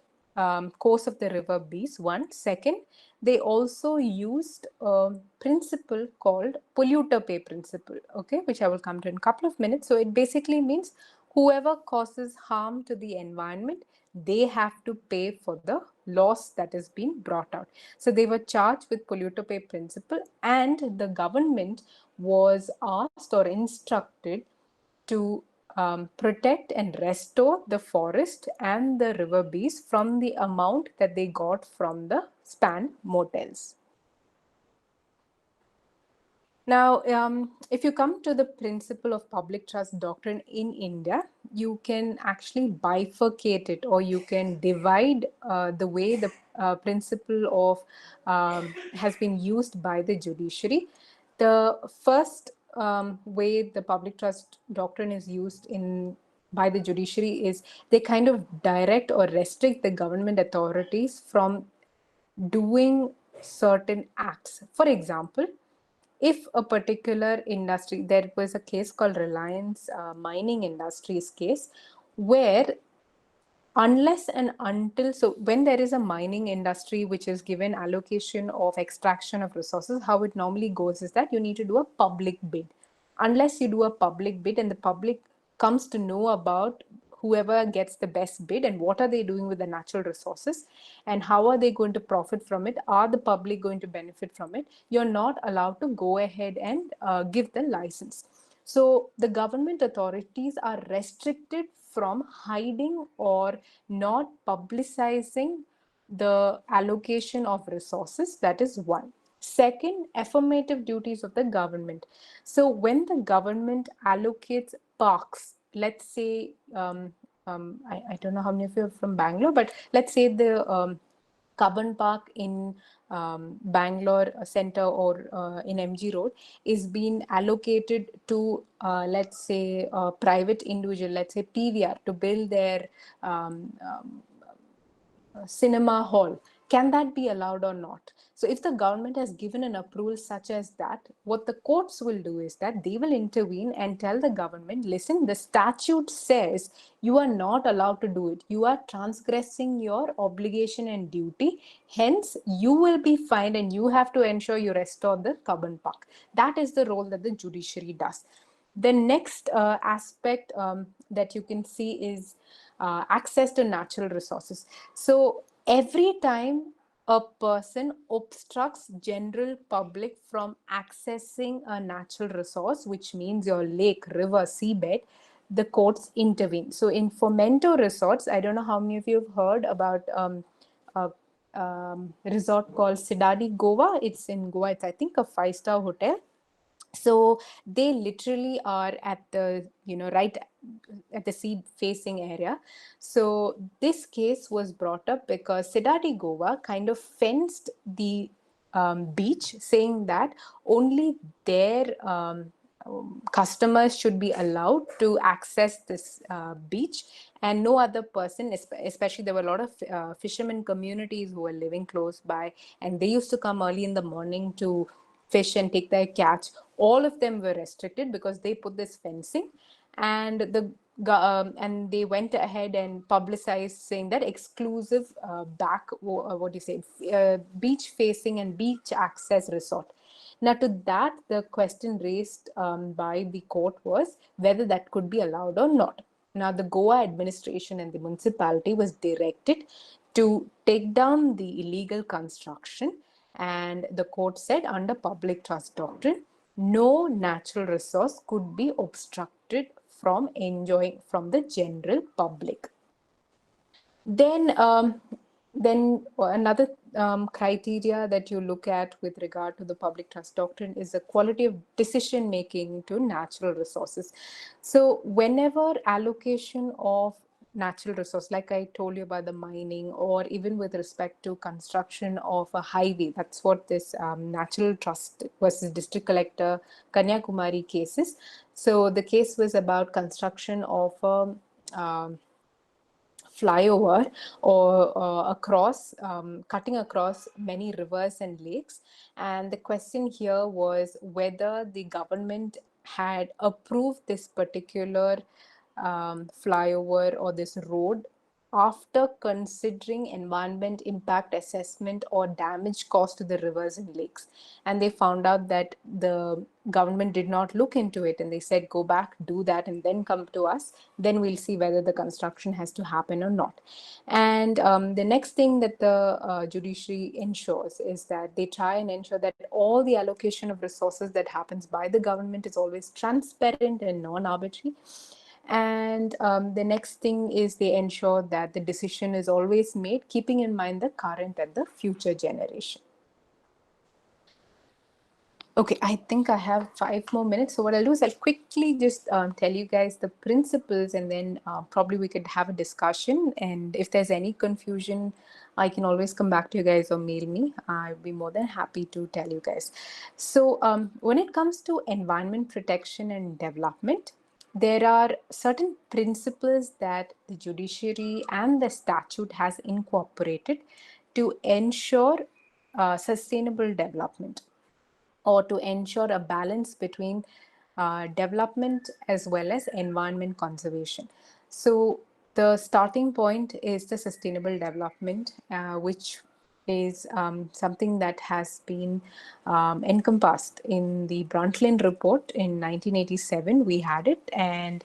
course of the river Bees. One second, they also used a principle called polluter pay principle, okay, which I will come to in a couple of minutes. So it basically means whoever causes harm to the environment, they have to pay for the loss that is being brought out. So they were charged with polluter pay principle, and the government was asked or instructed to protect and restore the forest and the river bees from the amount that they got from the span motels. Now, if you come to the principle of public trust doctrine in India, you can actually bifurcate it, or you can divide the way the principle of has been used by the judiciary. The first way the public trust doctrine is used by the judiciary is they kind of direct or restrict the government authorities from doing certain acts. For example, if a particular industry, there was a case called Reliance Mining Industries case, where unless and until, so when there is a mining industry which is given allocation of extraction of resources, how it normally goes is that you need to do a public bid. Unless you do a public bid and the public comes to know about whoever gets the best bid and what are they doing with the natural resources and how are they going to profit from it, are the public going to benefit from it, you're not allowed to go ahead and give the license. So the government authorities are restricted from hiding or not publicizing the allocation of resources. That is one. Second, affirmative duties of the government. So when the government allocates parks, let's say, I don't know how many of you are from Bangalore, but let's say the Cubbon Park in Bangalore center or in MG Road is being allocated to, let's say, a private individual, let's say PVR, to build their cinema hall. Can that be allowed or not? So if the government has given an approval such as that, what the courts will do is that they will intervene and tell the government, listen, the statute says you are not allowed to do it. You are transgressing your obligation and duty. Hence, you will be fined and you have to ensure you restore the Cubbon Park. That is the role that the judiciary does. The next aspect that you can see is access to natural resources. So every time a person obstructs general public from accessing a natural resource, which means your lake, river, seabed, the courts intervene. So in Fomento resorts, I don't know how many of you have heard about a resort called Cidade Goa. It's in Goa. It's, I think, a 5-star hotel. So they literally are at the, right at the sea facing area. So this case was brought up because Cidade Goa kind of fenced the beach, saying that only their customers should be allowed to access this beach, and no other person, especially there were a lot of fishermen communities who were living close by, and they used to come early in the morning to fish and take their catch. All of them were restricted because they put this fencing, and and they went ahead and publicized saying that exclusive beach facing and beach access resort. Now, to that, the question raised by the court was whether that could be allowed or not. Now, the Goa administration and the municipality was directed to take down the illegal construction, and the court said under public trust doctrine, no natural resource could be obstructed from enjoying from the general public. Then another criteria that you look at with regard to the public trust doctrine is the quality of decision making to natural resources. So whenever allocation of natural resource, like I told you about the mining, or even with respect to construction of a highway, that's what this natural trust versus district collector Kanyakumari cases. So the case was about construction of a flyover or cutting across many rivers and lakes. And the question here was whether the government had approved this particular flyover or this road after considering environment impact assessment or damage caused to the rivers and lakes. And they found out that the government did not look into it, and they said, go back, do that, and then come to us. Then we'll see whether the construction has to happen or not. And the next thing that the judiciary ensures is that they try and ensure that all the allocation of resources that happens by the government is always transparent and non-arbitrary. And the next thing is they ensure that the decision is always made keeping in mind the current and the future generation. Okay, I think I have 5 more minutes. So what I'll do is I'll quickly just tell you guys the principles, and then probably we could have a discussion. And if there's any confusion, I can always come back to you guys or mail me. I'll be more than happy to tell you guys. So when it comes to environment protection and development, there are certain principles that the judiciary and the statute has incorporated to ensure sustainable development, or to ensure a balance between development as well as environment conservation. So the starting point is the sustainable development, which is something that has been encompassed in the Brundtland report in 1987. We had it, and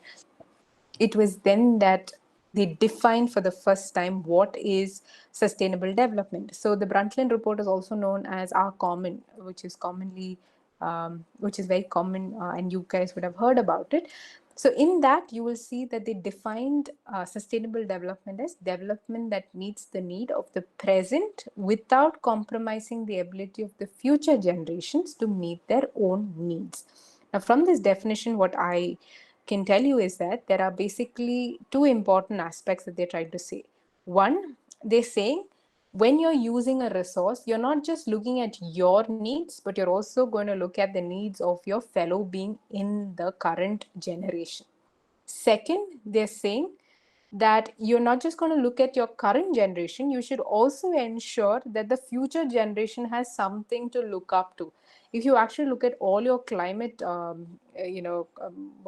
it was then that they defined for the first time what is sustainable development. So the Brundtland report is also known as our common, which is very common, and you guys would have heard about it. So in that, you will see that they defined sustainable development as development that meets the need of the present without compromising the ability of the future generations to meet their own needs. Now, from this definition, what I can tell you is that there are basically 2 important aspects that they're trying to say. One, they're saying when you're using a resource, you're not just looking at your needs, but you're also going to look at the needs of your fellow being in the current generation. Second, they're saying that you're not just going to look at your current generation, you should also ensure that the future generation has something to look up to. If you actually look at all your climate, what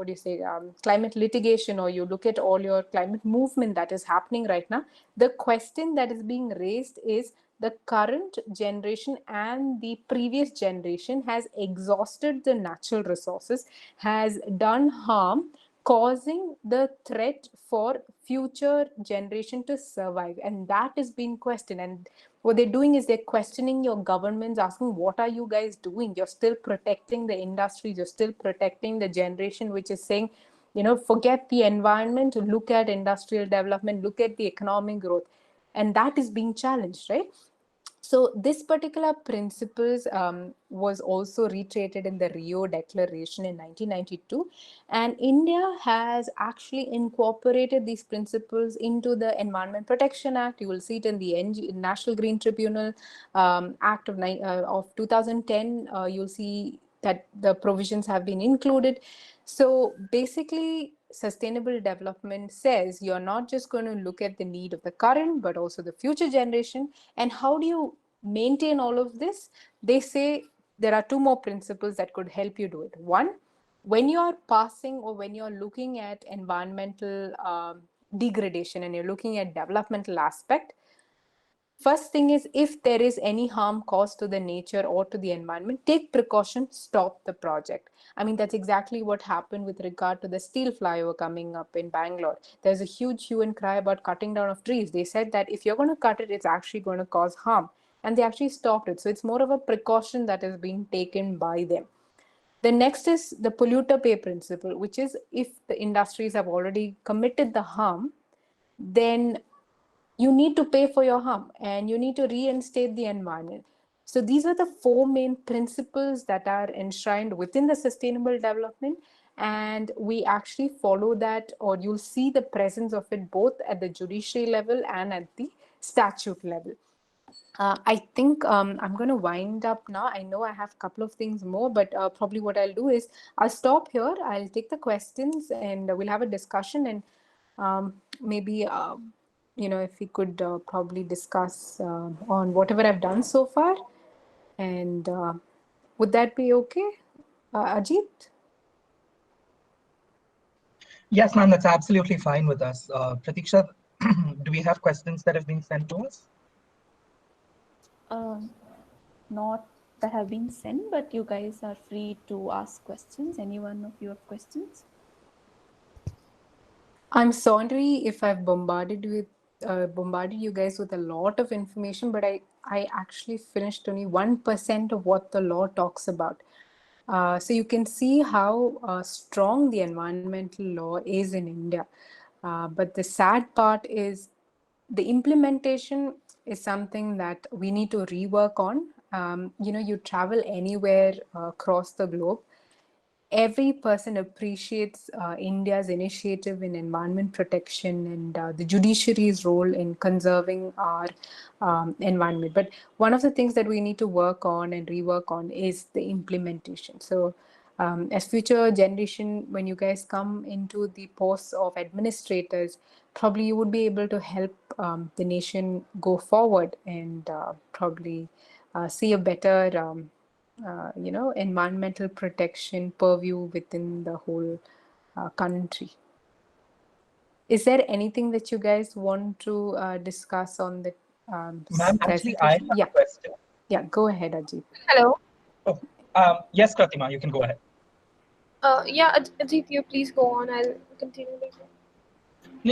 do you say, climate litigation, or you look at all your climate movement that is happening right now, the question that is being raised is the current generation and the previous generation has exhausted the natural resources, has done harm, causing the threat for future generation to survive, and that is being questioned. And what they're doing is they're questioning your governments, asking, what are you guys doing? You're still protecting the industries, you're still protecting the generation which is saying, forget the environment, look at industrial development, look at the economic growth. And that is being challenged, right? So this particular principles was also reiterated in the Rio Declaration in 1992, and India has actually incorporated these principles into the Environment Protection Act. You will see it in the National Green Tribunal Act of 2010. You'll see that the provisions have been included. So basically, sustainable development says you're not just going to look at the need of the current, but also the future generation. And how do you maintain all of this? They say there are two more principles that could help you do it. One, when you're passing or when you're looking at environmental degradation and you're looking at developmental aspect, first thing is, if there is any harm caused to the nature or to the environment, take precaution, stop the project. I mean, that's exactly what happened with regard to the steel flyover coming up in Bangalore. There's a huge hue and cry about cutting down of trees. They said that if you're going to cut it, it's actually going to cause harm. And they actually stopped it. So it's more of a precaution that is being taken by them. The next is the polluter pay principle, which is if the industries have already committed the harm, then you need to pay for your harm and you need to reinstate the environment. So these are the four main principles that are enshrined within the sustainable development, and we actually follow that, or you'll see the presence of it both at the judiciary level and at the statute level. I think I'm going to wind up now. I know I have a couple of things more, but probably what I'll do is I'll stop here. I'll take the questions and we'll have a discussion, and maybe if we could probably discuss on whatever I've done so far. And would that be okay, Ajit? Yes, ma'am, that's absolutely fine with us. Pratiksha, do we have questions that have been sent to us? Not that have been sent, but you guys are free to ask questions. Any one of you have questions? I'm sorry if I've bombarded you guys with a lot of information, but I actually finished only 1% of what the law talks about. So you can see how strong the environmental law is in India. But the sad part is the implementation is something that we need to rework on. You travel anywhere across the globe, every person appreciates India's initiative in environment protection and the judiciary's role in conserving our environment. But one of the things that we need to work on and rework on is the implementation. So as future generation, when you guys come into the posts of administrators, probably you would be able to help the nation go forward and probably see a better environmental protection purview within the whole country. Is there anything that you guys want to discuss on the Ma'am, actually, I have a question. Yeah, go ahead, Ajit. Hello. Oh, yes, Pratima, you can go ahead. Yeah, Ajit, you please go on. I'll continue later.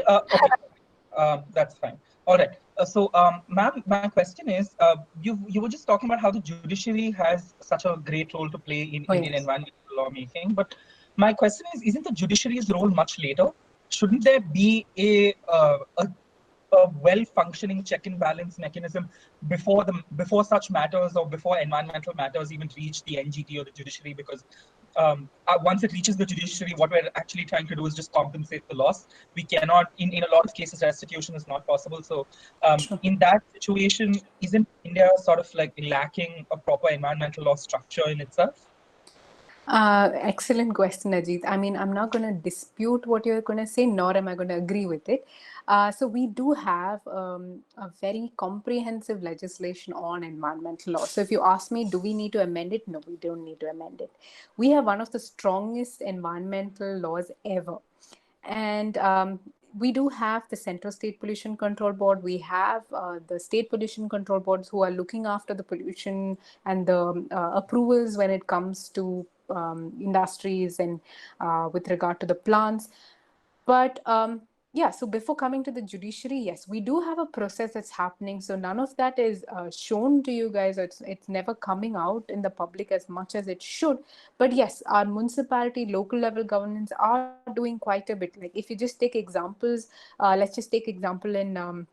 Okay, that's fine. All right. Ma'am, my question is, you were just talking about how the judiciary has such a great role to play in Indian environmental lawmaking. But my question is, isn't the judiciary's role much later? Shouldn't there be a well-functioning check and balance mechanism before such matters or before environmental matters even reach the NGT or the judiciary? Because once it reaches the judiciary, what we're actually trying to do is just compensate the loss. We cannot, in a lot of cases, restitution is not possible. So in that situation, isn't India sort of like lacking a proper environmental law structure in itself? Excellent question, Ajit. I mean, I'm not going to dispute what you're going to say, nor am I going to agree with it. So we do have a very comprehensive legislation on environmental law. So if you ask me, do we need to amend it? No, we don't need to amend it. We have one of the strongest environmental laws ever. And we do have the Central State Pollution Control Board. We have the state pollution control boards who are looking after the pollution and the approvals when it comes to industries and with regard to the plants. But yeah, so before coming to the judiciary, yes, we do have a process that's happening. So none of that is shown to you guys. It's never coming out in the public as much as it should. But yes, our municipality, local level governments are doing quite a bit. Like if you just take examples, let's just take example in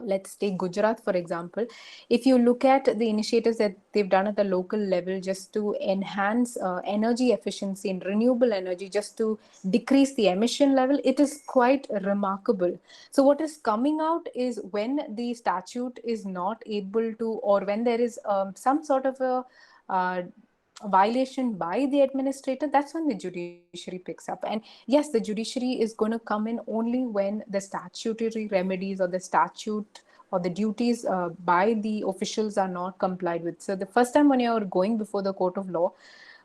let's take Gujarat, for example. If you look at the initiatives that they've done at the local level just to enhance energy efficiency and renewable energy, just to decrease the emission level, it is quite remarkable. So, what is coming out is when the statute is not able to, or when there is some sort of uh, a violation by the administrator, that's when the judiciary picks up. And yes, the judiciary is going to come in only when the statutory remedies or the statute or the duties by the officials are not complied with. So the first time when you're going before the court of law,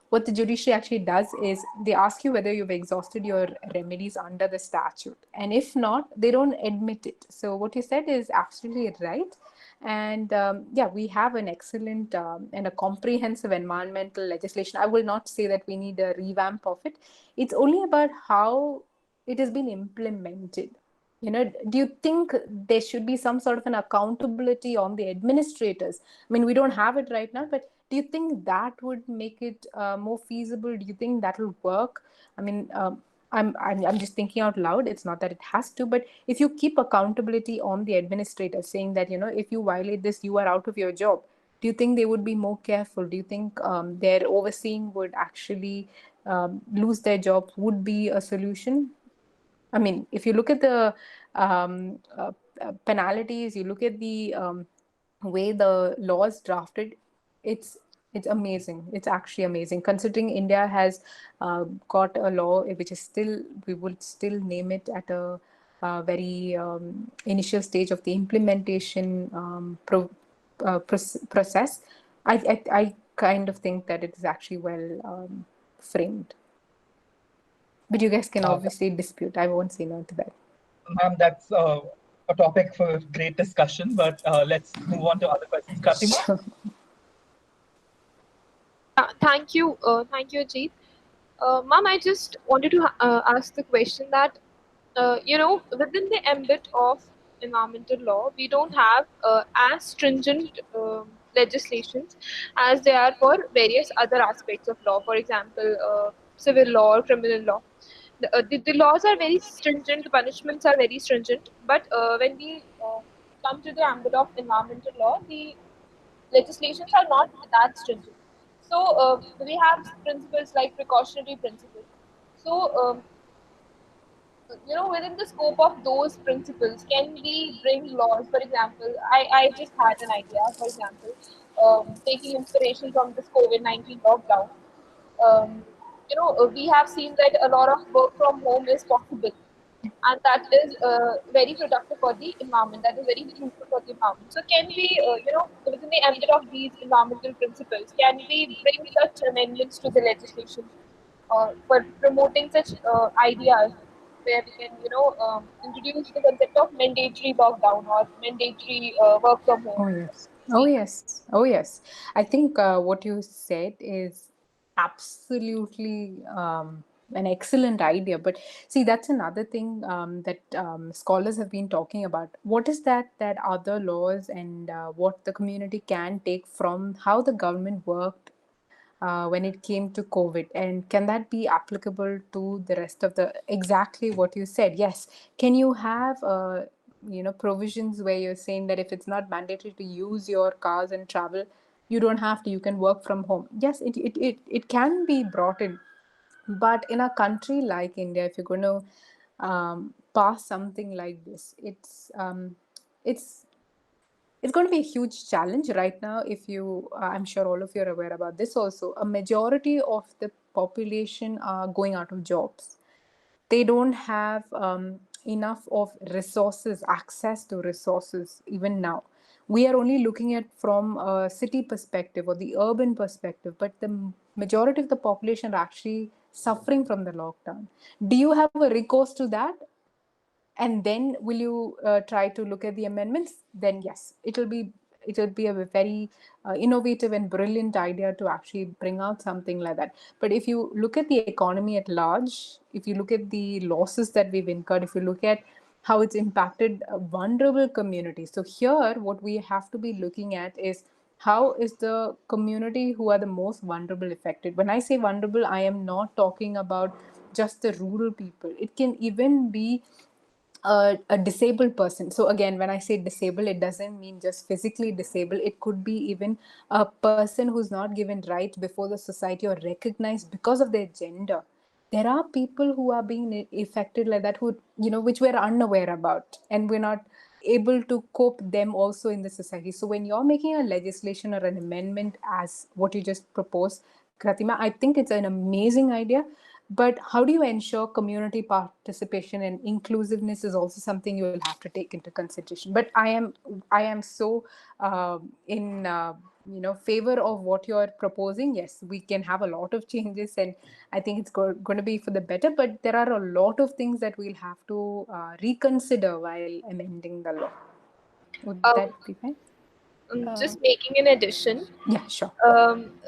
what the judiciary actually does is they ask you whether you've exhausted your remedies under the statute. And if not, they don't admit it. So what you said is absolutely right. And yeah, we have an excellent and a comprehensive environmental legislation. I will not say that we need a revamp of it. It's only about how it has been implemented. You know, do you think there should be some sort of an accountability on the administrators? I mean, we don't have it right now, but do you think that would make it more feasible? Do you think that will work? I mean, I'm just thinking out loud. It's not that it has to, but if you keep accountability on the administrator, saying that, you know, if you violate this, you are out of your job. Do you think they would be more careful? Do you think their overseeing would actually lose their jobs? Would be a solution? I mean, if you look at the penalties, you look at the way the law is drafted, it's it's amazing. It's actually amazing. Considering India has got a law which is still, we would still name it at a very initial stage of the implementation process. I kind of think that it is actually well framed. But you guys can obviously dispute. I won't say no to that. Ma'am, that's a topic for great discussion, but let's move on to other questions. Pratima? Sure. Thank you, Ajit. Ma'am, I just wanted to ask the question that, within the ambit of environmental law, we don't have as stringent legislations as they are for various other aspects of law. For example, civil law or criminal law. The laws are very stringent, the punishments are very stringent, but when we come to the ambit of environmental law, the legislations are not that stringent. So we have principles like precautionary principles. So within the scope of those principles, can we bring laws? For example, I just had an idea. For example, taking inspiration from this COVID-19 lockdown, um, we have seen that a lot of work from home is possible, and that is very productive for the environment. That is very fruitful for the environment. So, can we, within the ambit of these environmental principles, can we bring such amendments to the legislation for promoting such ideas, where we can, introduce the concept of mandatory lockdown or mandatory work from home? Oh, yes. Oh, yes. Oh, yes. I think what you said is absolutely an excellent idea. But see, that's another thing that scholars have been talking about. What is that other laws and what the community can take from how the government worked when it came to COVID? And can that be applicable to the rest of the, exactly what you said? Yes. Can you have, provisions where you're saying that if it's not mandatory to use your cars and travel, you don't have to, you can work from home? Yes, it can be brought in. But in a country like India, if you're going to pass something like this, it's it's going to be a huge challenge right now. If you, I'm sure all of you are aware about this also, a majority of the population are going out of jobs. They don't have enough of resources, access to resources even now. We are only looking at from a city perspective or the urban perspective, but the majority of the population are actually suffering from the lockdown. Do you have a recourse to that? And then will you try to look at the amendments? Then yes, it will be a very innovative and brilliant idea to actually bring out something like that. But if you look at the economy at large, if you look at the losses that we've incurred, if you look at how it's impacted vulnerable communities, so here what we have to be looking at is how is the community who are the most vulnerable affected. When I say vulnerable, I am not talking about just the rural people. It can even be a disabled person. So again, when I say disabled, it doesn't mean just physically disabled. It could be even a person who's not given rights before the society or recognized because of their gender. There are people who are being affected like that, who, which we're unaware about, and we're not able to cope them also in the society. So when you're making a legislation or an amendment as what you just proposed, Kratima, I think it's an amazing idea. But how do you ensure community participation and inclusiveness is also something you will have to take into consideration. But I am so in favor of what you're proposing. Yes, we can have a lot of changes, and I think it's going to be for the better. But there are a lot of things that we'll have to reconsider while amending the law. Would Um, that be fine? just making an addition, Yeah, sure. um,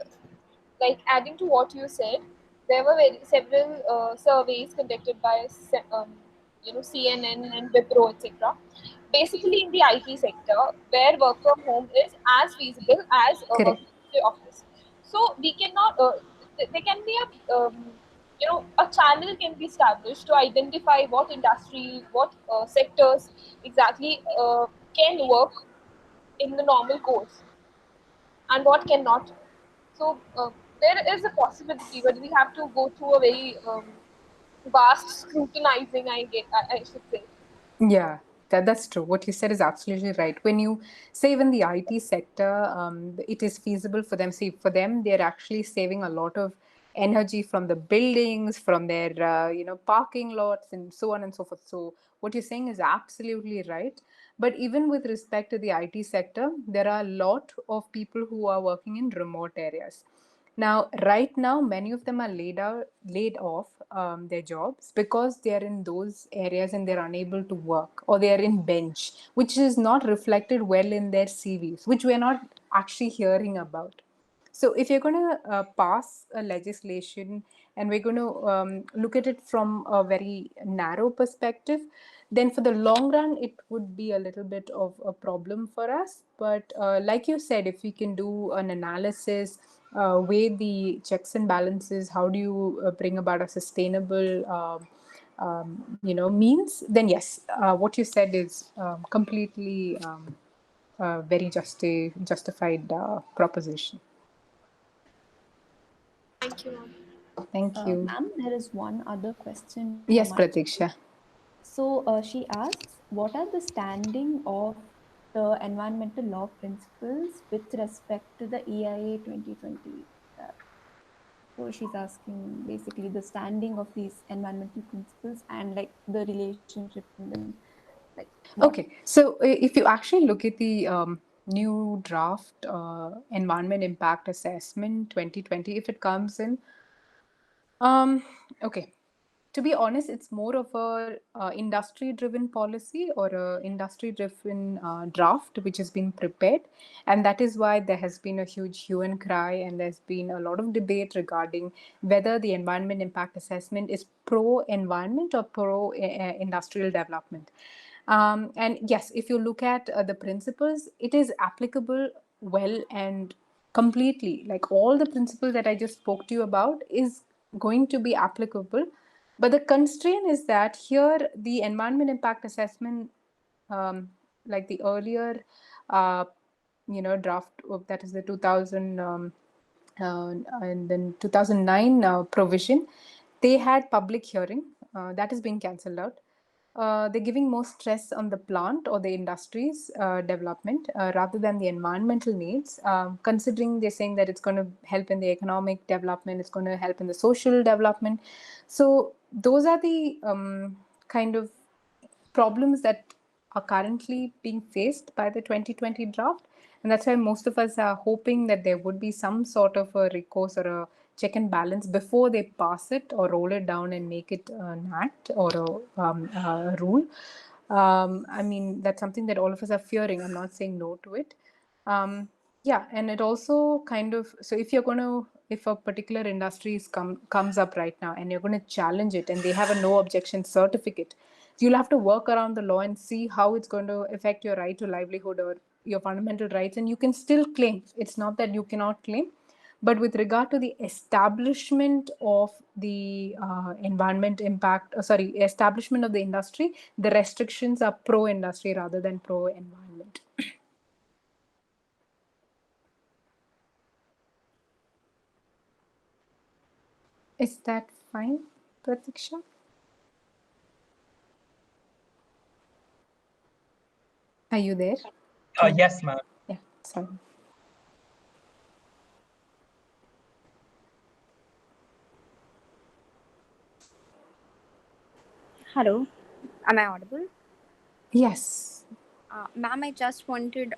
like adding to what you said, there were several surveys conducted by CNN and Wipro, etc. Basically, in the IT sector, where work from home is as feasible as Correct. working in the office. So we cannot. There can be a channel can be established to identify what industry, what sectors exactly can work in the normal course and what cannot. So there is a possibility, but we have to go through a very vast scrutinizing. I should say. Yeah, that's true. What you said is absolutely right. When you say even the IT sector, it is feasible for them. See, for them, they're actually saving a lot of energy from the buildings, from their parking lots, and so on and so forth. So what you're saying is absolutely right. But even with respect to the IT sector, there are a lot of people who are working in remote areas. Now, right now, many of them are laid off their jobs because they are in those areas and they're unable to work, or they are in bench, which is not reflected well in their CVs, which we're not actually hearing about. So, if you're going to pass a legislation and we're going to look at it from a very narrow perspective, then for the long run, it would be a little bit of a problem for us. But like you said, if we can do an analysis, weigh the checks and balances, how do you bring about a sustainable means, then yes, what you said is completely very justified proposition. Thank you, ma'am. Thank you. Ma'am, there is one other question from Yes, our. Pratiksha. So she asks, what are the standing of the environmental law principles with respect to the EIA 2020? Uh, so she's asking basically the standing of these environmental principles and like the relationship in them, like what. Okay, so if you actually look at the new draft environment impact assessment 2020, if it comes in, okay. To be honest, it's more of a industry-driven policy or a industry-driven draft which has been prepared, and that is why there has been a huge hue and cry, and there's been a lot of debate regarding whether the environment impact assessment is pro-environment or pro-industrial development. And yes, if you look at the principles, it is applicable well and completely. Like all the principles that I just spoke to you about is going to be applicable. But the constraint is that here the environment impact assessment, like the earlier, uh, draft of that is the 2000 and then 2009 provision, they had public hearing. That is being cancelled out. They're giving more stress on the plant or the industries development rather than the environmental needs. Considering they're saying that it's going to help in the economic development, it's going to help in the social development. So those are the kind of problems that are currently being faced by the 2020 draft. And that's why most of us are hoping that there would be some sort of a recourse or a check and balance before they pass it or roll it down and make it an act or a rule. I mean, that's something that all of us are fearing. I'm not saying no to it. Yeah, and it also kind of, so if you're going to, if a particular industry comes up right now and you're going to challenge it and they have a no objection certificate, you'll have to work around the law and see how it's going to affect your right to livelihood or your fundamental rights, and you can still claim. It's not that you cannot claim, but with regard to the establishment of the environment impact, establishment of the industry, the restrictions are pro-industry rather than pro-environment. Is that fine, Pratiksha? Are you there? Yes, ma'am. Yeah, sorry. Hello, am I audible? Yes. Ma'am, I just wanted,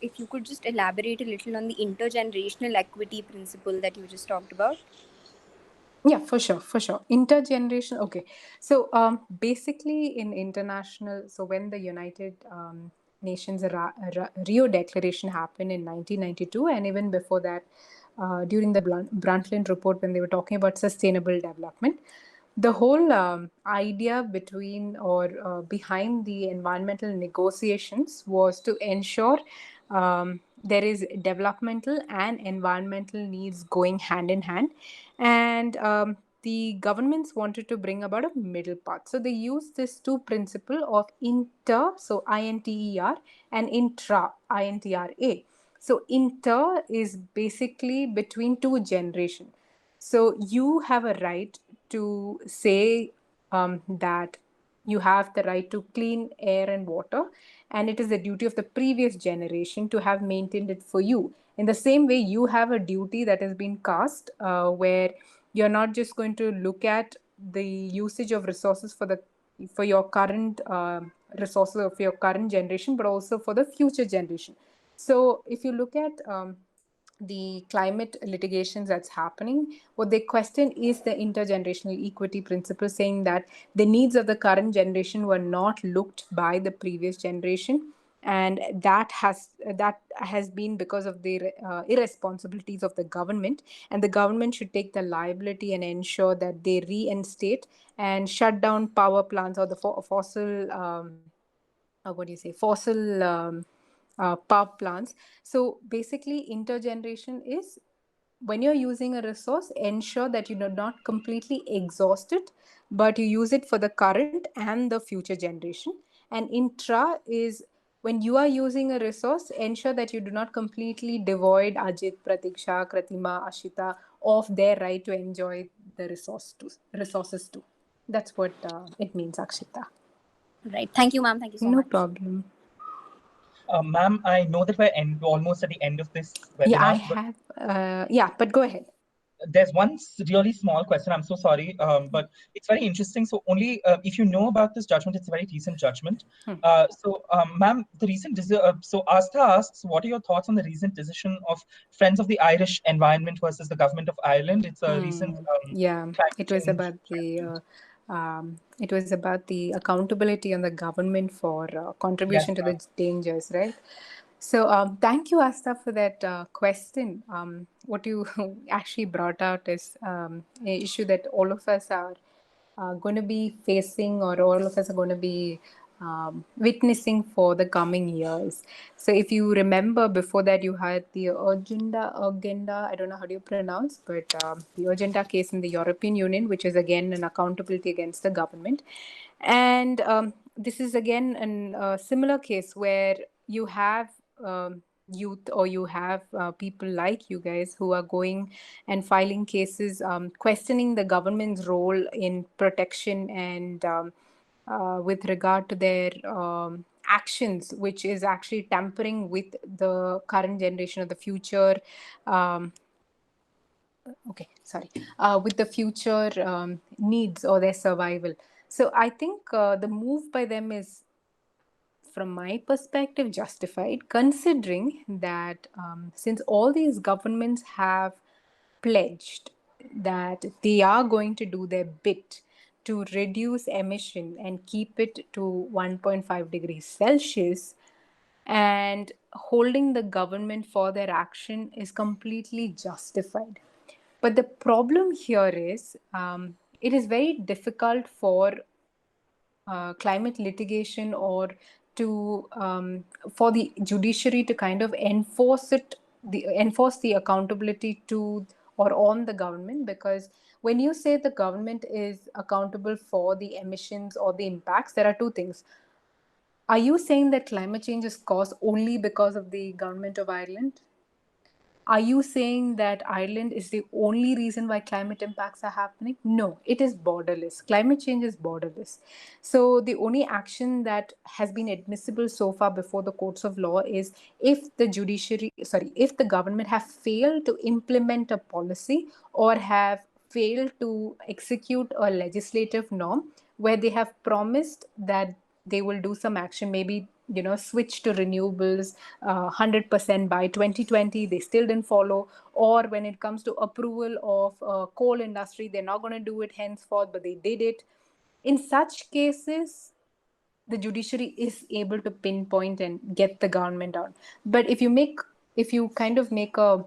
if you could just elaborate a little on the intergenerational equity principle that you just talked about. Yeah, for sure, for sure. Intergeneration. Okay. So basically, in international, so when the United Nations Rio Declaration happened in 1992, and even before that, during the Brundtland Report, when they were talking about sustainable development, the whole idea between or behind the environmental negotiations was to ensure there is developmental and environmental needs going hand in hand, and the governments wanted to bring about a middle path. So they used this two principle of inter, so INTER, and intra, INTRA. So inter is basically between two generations. So you have a right to say that you have the right to clean air and water, and it is the duty of the previous generation to have maintained it for you. In the same way, you have a duty that has been cast where you're not just going to look at the usage of resources for your current resources of your current generation, but also for the future generation. So if you look at the climate litigations that's happening, what they question is the intergenerational equity principle, saying that the needs of the current generation were not looked by the previous generation, and that has been because of the irresponsibilities of the government, and the government should take the liability and ensure that they reinstate and shut down power plants or the fossil power plants. So basically, intergeneration is when you're using a resource, ensure that you do not completely exhaust it, but you use it for the current and the future generation. And intra is when you are using a resource, ensure that you do not completely devoid Ajit, Pratiksha, Kratima, Ashita of their right to enjoy the resources too. That's what it means, Akshita. Right. Thank you, ma'am. Thank you so No much. problem. Ma'am, I know that we're almost at the end of this webinar. Yeah, I have. But go ahead. There's one really small question. I'm so sorry, but it's very interesting. So only if you know about this judgment, it's a very recent judgment. Ma'am, the recent so Asta asks, what are your thoughts on the recent decision of Friends of the Irish Environment versus the Government of Ireland? It's a recent it was about the accountability on the government for contribution to the dangers, right? So thank you, Asta, for that question. What you actually brought out is an issue that all of us are going to be facing, or all of us are going to be witnessing for the coming years. So if you remember, before that you had the agenda, I don't know how do you pronounce, but the agenda case in the European Union, which is again an accountability against the government. And this is again a similar case where you have youth, or you have people like you guys who are going and filing cases questioning the government's role in protection and with regard to their actions, which is actually tampering with the current generation of the future. With the future needs or their survival. So I think the move by them is, from my perspective, justified, considering that since all these governments have pledged that they are going to do their bit to reduce emission and keep it to 1.5 degrees Celsius, and holding the government for their action is completely justified. But the problem here is it is very difficult for climate litigation or to for the judiciary to kind of enforce the accountability to or on the government, because when you say the government is accountable for the emissions or the impacts, there are two things. Are you saying that climate change is caused only because of the government of Ireland? Are you saying that Ireland is the only reason why climate impacts are happening? No, it is borderless. Climate change is borderless. So the only action that has been admissible so far before the courts of law is if the government have failed to implement a policy or have failed to execute a legislative norm where they have promised that they will do some action, maybe switch to renewables 100% by 2020. They still didn't follow. Or when it comes to approval of coal industry, they're not going to do it henceforth, but they did it. In such cases, the judiciary is able to pinpoint and get the government out. But if you kind of make a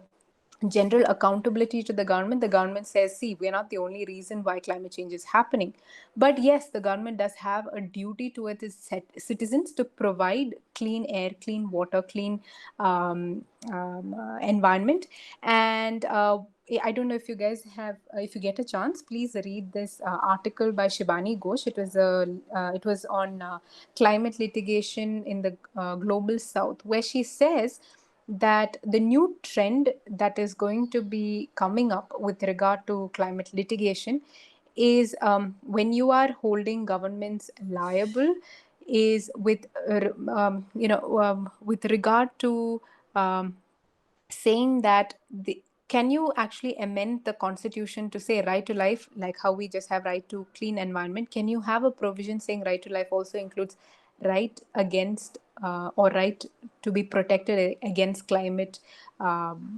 general accountability to the government says, see, we're not the only reason why climate change is happening. But yes, the government does have a duty towards its citizens to provide clean air, clean water, clean environment. And I don't know if you guys have, if you get a chance, please read this article by Shibani Ghosh. It was on climate litigation in the global south, where she says that the new trend that is going to be coming up with regard to climate litigation is when you are holding governments liable is with regard to saying that can you actually amend the constitution to say right to life, like how we just have right to clean environment? Can you have a provision saying right to life also includes right against or right to be protected against climate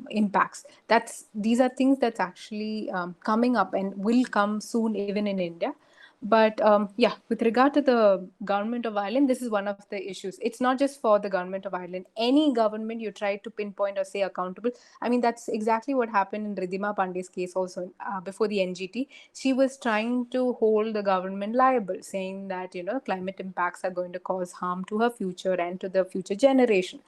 impacts? These are things that's actually coming up and will come soon even in India. But yeah, with regard to the government of Ireland, this is one of the issues. It's not just for the government of Ireland. Any government you try to pinpoint or say accountable, I mean, that's exactly what happened in Ridhima Pandey's case also before the NGT. She was trying to hold the government liable, saying that, climate impacts are going to cause harm to her future and to the future generation.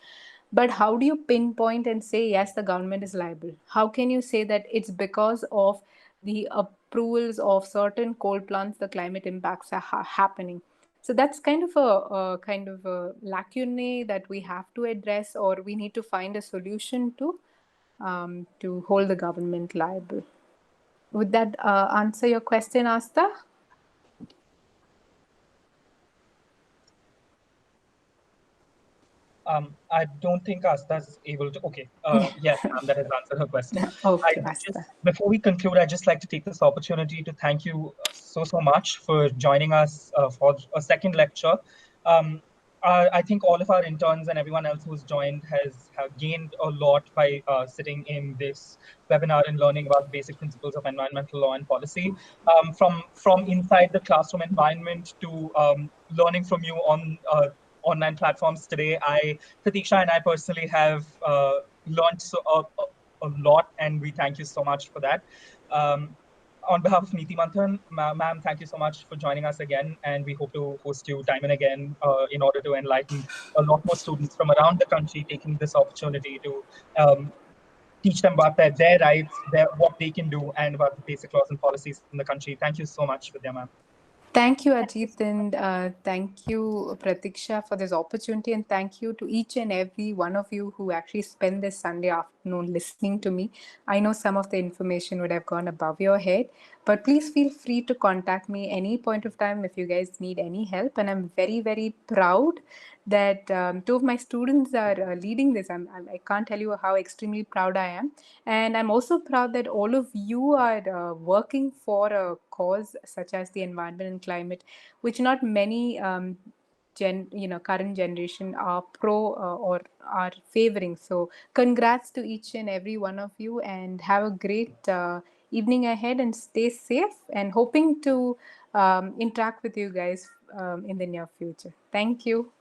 But how do you pinpoint and say, yes, the government is liable? How can you say that it's because of the approvals of certain coal plants the climate impacts are happening? So that's kind of a lacunae that we have to address, or we need to find a solution to hold the government liable. Would that answer your question, Asta? I don't think Asta's able to. Okay. Yes, ma'am, that has answered her question. Okay, Asta. Before we conclude, I'd just like to take this opportunity to thank you so much for joining us for a second lecture. I think all of our interns and everyone else who's joined have gained a lot by sitting in this webinar and learning about the basic principles of environmental law and policy. From inside the classroom environment to learning from you on online platforms today, Pratiksha and I personally have learned a lot, and we thank you so much for that. On behalf of Niti Manthan, ma'am, thank you so much for joining us again, and we hope to host you time and again in order to enlighten a lot more students from around the country, taking this opportunity to teach them about their rights, what they can do, and about the basic laws and policies in the country. Thank you so much, Vidya, ma'am. Thank you, Ajit, and thank you, Pratiksha, for this opportunity, and thank you to each and every one of you who actually spend this Sunday afternoon known listening to me. I know some of the information would have gone above your head, but please feel free to contact me any point of time if you guys need any help. And I'm very, very proud that two of my students are leading this. I can't tell you how extremely proud I am. And I'm also proud that all of you are working for a cause such as the environment and climate, which not many current generation are pro or are favoring. So congrats to each and every one of you, and have a great evening ahead, and stay safe, and hoping to interact with you guys in the near future. Thank you.